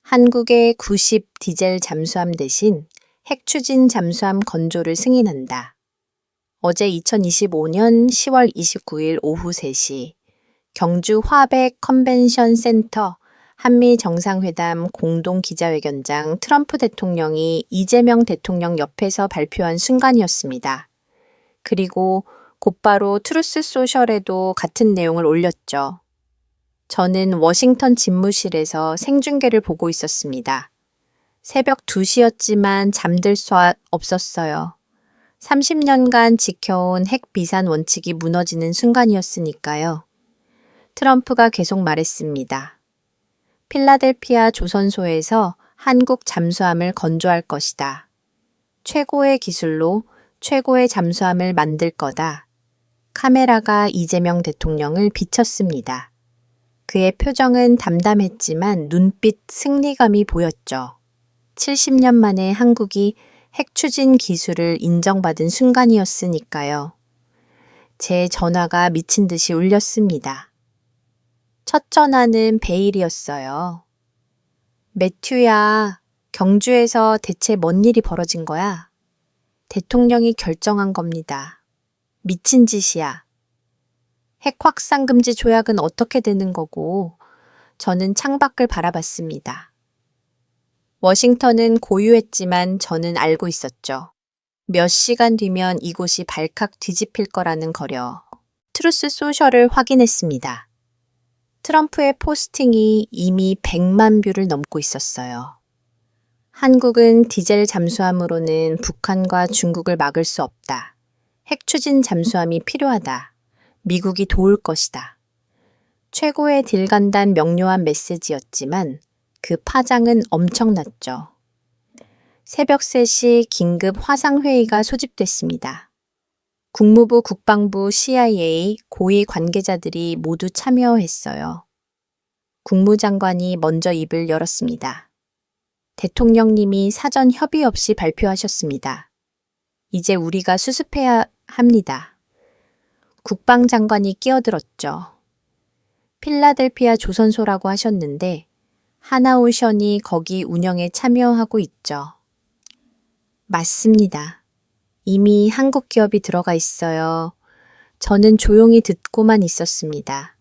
S1: 한국의 90 디젤 잠수함 대신 핵 추진 잠수함 건조를 승인한다. 어제 2025년 10월 29일 오후 3시 경주 화백 컨벤션 센터 한미 정상회담 공동 기자회견장 트럼프 대통령이 이재명 대통령 옆에서 발표한 순간이었습니다. 그리고 곧바로 트루스 소셜에도 같은 내용을 올렸죠. 저는 워싱턴 집무실에서 생중계를 보고 있었습니다. 새벽 2시였지만 잠들 수 없었어요. 30년간 지켜온 핵 비산 원칙이 무너지는 순간이었으니까요. 트럼프가 계속 말했습니다. 필라델피아 조선소에서 한국 잠수함을 건조할 것이다. 최고의 기술로 최고의 잠수함을 만들 거다. 카메라가 이재명 대통령을 비쳤습니다. 그의 표정은 담담했지만 눈빛 승리감이 보였죠. 70년 만에 한국이 핵 추진 기술을 인정받은 순간이었으니까요. 제 전화가 미친 듯이 울렸습니다. 첫 전화는 베일이었어요. 매튜야, 경주에서 대체 뭔 일이 벌어진 거야? 대통령이 결정한 겁니다. 미친 짓이야. 핵 확산 금지 조약은 어떻게 되는 거고, 저는 창밖을 바라봤습니다. 워싱턴은 고요했지만 저는 알고 있었죠. 몇 시간 뒤면 이곳이 발칵 뒤집힐 거라는 거려. 트루스 소셜을 확인했습니다. 트럼프의 포스팅이 이미 100만 뷰를 넘고 있었어요. 한국은 디젤 잠수함으로는 북한과 중국을 막을 수 없다. 핵 추진 잠수함이 필요하다. 미국이 도울 것이다. 최고의 딜간단 명료한 메시지였지만 그 파장은 엄청났죠. 새벽 3시 긴급 화상회의가 소집됐습니다. 국무부, 국방부, CIA, 고위 관계자들이 모두 참여했어요. 국무장관이 먼저 입을 열었습니다. 대통령님이 사전 협의 없이 발표하셨습니다. 이제 우리가 수습해야 합니다. 국방장관이 끼어들었죠. 필라델피아 조선소라고 하셨는데 하나오션이 거기 운영에 참여하고 있죠. 맞습니다. 이미 한국 기업이 들어가 있어요. 저는 조용히 듣고만 있었습니다.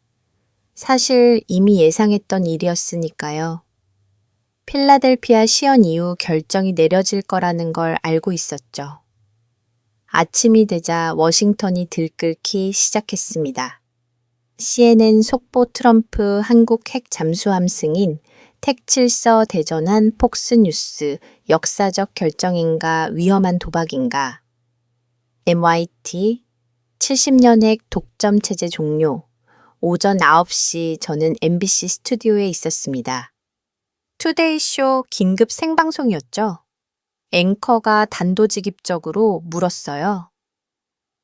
S1: 사실 이미 예상했던 일이었으니까요. 필라델피아 시연 이후 결정이 내려질 거라는 걸 알고 있었죠. 아침이 되자 워싱턴이 들끓기 시작했습니다. CNN 속보 트럼프 한국 핵 잠수함 승인, 택칠서 대전한 폭스뉴스, 역사적 결정인가 위험한 도박인가, MIT, 70년 핵 독점 체제 종료, 오전 9시 저는 MBC 스튜디오에 있었습니다. 투데이쇼 긴급 생방송이었죠. 앵커가 단도직입적으로 물었어요.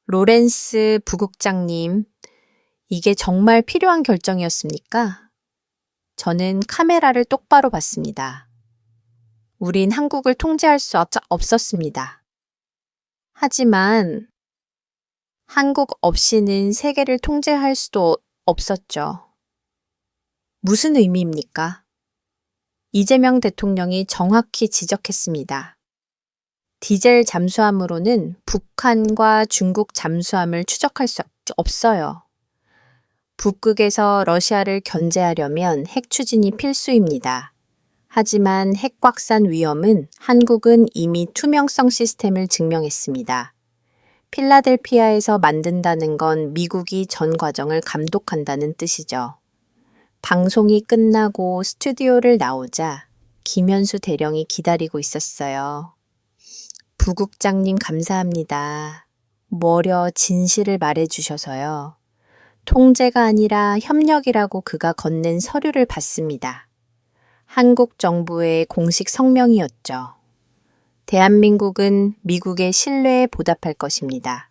S1: 로렌스 부국장님, 이게 정말 필요한 결정이었습니까? 저는 카메라를 똑바로 봤습니다. 우린 한국을 통제할 수 없었습니다. 하지만 한국 없이는 세계를 통제할 수도 없었죠. 무슨 의미입니까? 이재명 대통령이 정확히 지적했습니다. 디젤 잠수함으로는 북한과 중국 잠수함을 추적할 수 없어요. 북극에서 러시아를 견제하려면 핵 추진이 필수입니다. 하지만 핵 확산 위험은 한국은 이미 투명성 시스템을 증명했습니다. 필라델피아에서 만든다는 건 미국이 전 과정을 감독한다는 뜻이죠. 방송이 끝나고 스튜디오를 나오자 김현수 대령이 기다리고 있었어요. 부국장님 감사합니다. 뭐려 진실을 말해주셔서요. 통제가 아니라 협력이라고 그가 건넨 서류를 받습니다. 한국 정부의 공식 성명이었죠. 대한민국은 미국의 신뢰에 보답할 것입니다.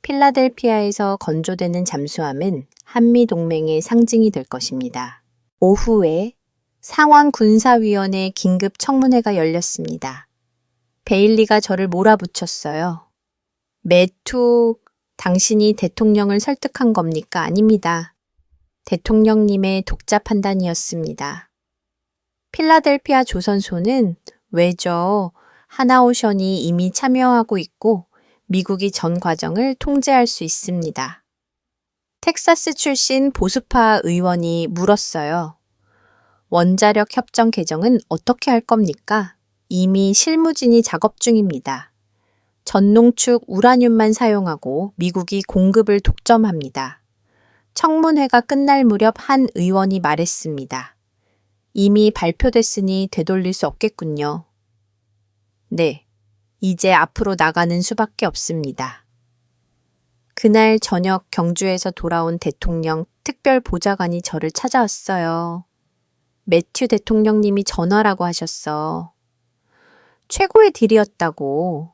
S1: 필라델피아에서 건조되는 잠수함은 한미동맹의 상징이 될 것입니다. 오후에 상원군사위원회 긴급 청문회가 열렸습니다. 베일리가 저를 몰아붙였어요. 매투, 당신이 대통령을 설득한 겁니까? 아닙니다. 대통령님의 독자 판단이었습니다. 필라델피아 조선소는 왜죠? 하나오션이 이미 참여하고 있고 미국이 전 과정을 통제할 수 있습니다. 텍사스 출신 보수파 의원이 물었어요. 원자력 협정 개정은 어떻게 할 겁니까? 이미 실무진이 작업 중입니다. 전농축 우라늄만 사용하고 미국이 공급을 독점합니다. 청문회가 끝날 무렵 한 의원이 말했습니다. 이미 발표됐으니 되돌릴 수 없겠군요. 네, 이제 앞으로 나가는 수밖에 없습니다. 그날 저녁 경주에서 돌아온 대통령 특별 보좌관이 저를 찾아왔어요. 매튜 대통령님이 전화라고 하셨어. 최고의 딜이었다고.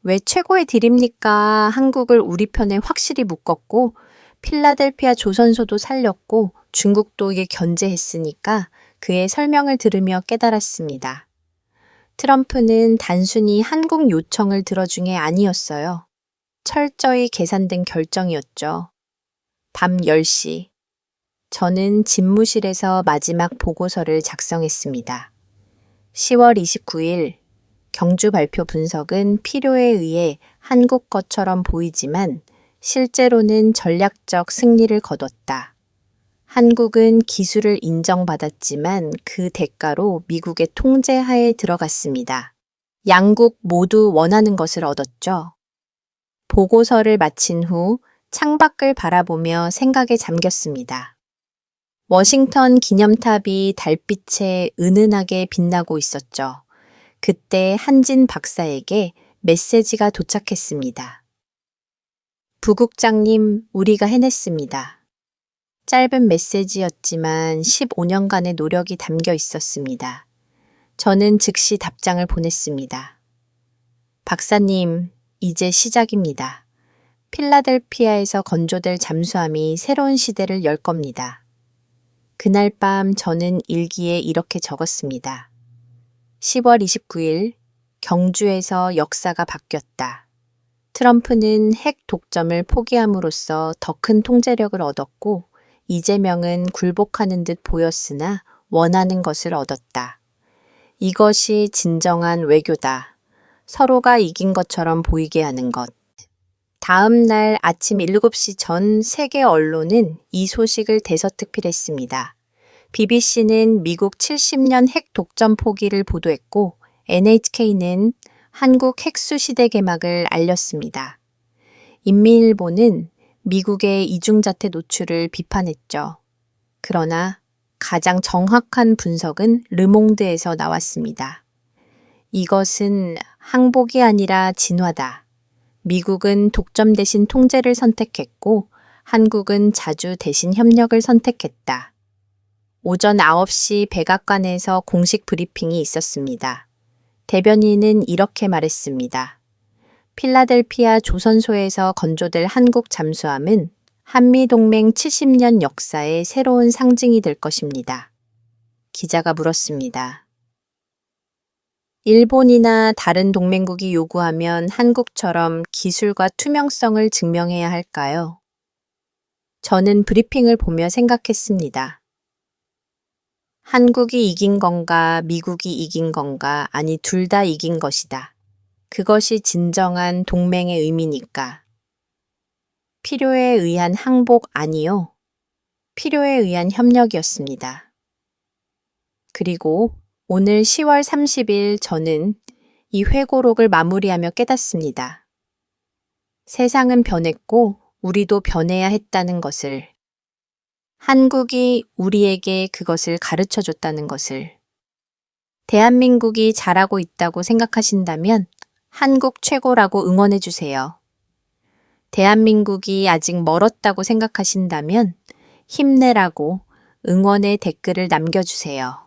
S1: 왜 최고의 딜입니까? 한국을 우리 편에 확실히 묶었고 필라델피아 조선소도 살렸고 중국도 이게 견제했으니까 그의 설명을 들으며 깨달았습니다. 트럼프는 단순히 한국 요청을 들어준 게 아니었어요. 철저히 계산된 결정이었죠. 밤 10시. 저는 집무실에서 마지막 보고서를 작성했습니다. 10월 29일 경주 발표 분석은 필요에 의해 한국 것처럼 보이지만 실제로는 전략적 승리를 거뒀다. 한국은 기술을 인정받았지만 그 대가로 미국의 통제하에 들어갔습니다. 양국 모두 원하는 것을 얻었죠. 보고서를 마친 후 창밖을 바라보며 생각에 잠겼습니다. 워싱턴 기념탑이 달빛에 은은하게 빛나고 있었죠. 그때 한진 박사에게 메시지가 도착했습니다. 부국장님, 우리가 해냈습니다. 짧은 메시지였지만 15년간의 노력이 담겨 있었습니다. 저는 즉시 답장을 보냈습니다. 박사님, 이제 시작입니다. 필라델피아에서 건조될 잠수함이 새로운 시대를 열 겁니다. 그날 밤 저는 일기에 이렇게 적었습니다. 10월 29일 경주에서 역사가 바뀌었다. 트럼프는 핵 독점을 포기함으로써 더 큰 통제력을 얻었고 이재명은 굴복하는 듯 보였으나 원하는 것을 얻었다. 이것이 진정한 외교다. 서로가 이긴 것처럼 보이게 하는 것. 다음 날 아침 7시 전 세계 언론은 이 소식을 대서특필했습니다. BBC는 미국 70년 핵 독점 포기를 보도했고 NHK는 한국 핵수 시대 개막을 알렸습니다. 인민일보는 미국의 이중자태 노출을 비판했죠. 그러나 가장 정확한 분석은 르몽드에서 나왔습니다. 이것은 항복이 아니라 진화다. 미국은 독점 대신 통제를 선택했고 한국은 자주 대신 협력을 선택했다. 오전 9시 백악관에서 공식 브리핑이 있었습니다. 대변인은 이렇게 말했습니다. 필라델피아 조선소에서 건조될 한국 잠수함은 한미동맹 70년 역사의 새로운 상징이 될 것입니다. 기자가 물었습니다. 일본이나 다른 동맹국이 요구하면 한국처럼 기술과 투명성을 증명해야 할까요? 저는 브리핑을 보며 생각했습니다. 한국이 이긴 건가, 미국이 이긴 건가, 아니 둘 다 이긴 것이다. 그것이 진정한 동맹의 의미니까. 필요에 의한 항복 아니요. 필요에 의한 협력이었습니다. 그리고 오늘 10월 30일 저는 이 회고록을 마무리하며 깨닫습니다. 세상은 변했고 우리도 변해야 했다는 것을. 한국이 우리에게 그것을 가르쳐 줬다는 것을. 대한민국이 잘하고 있다고 생각하신다면 한국 최고라고 응원해 주세요. 대한민국이 아직 멀었다고 생각하신다면 힘내라고 응원의 댓글을 남겨주세요.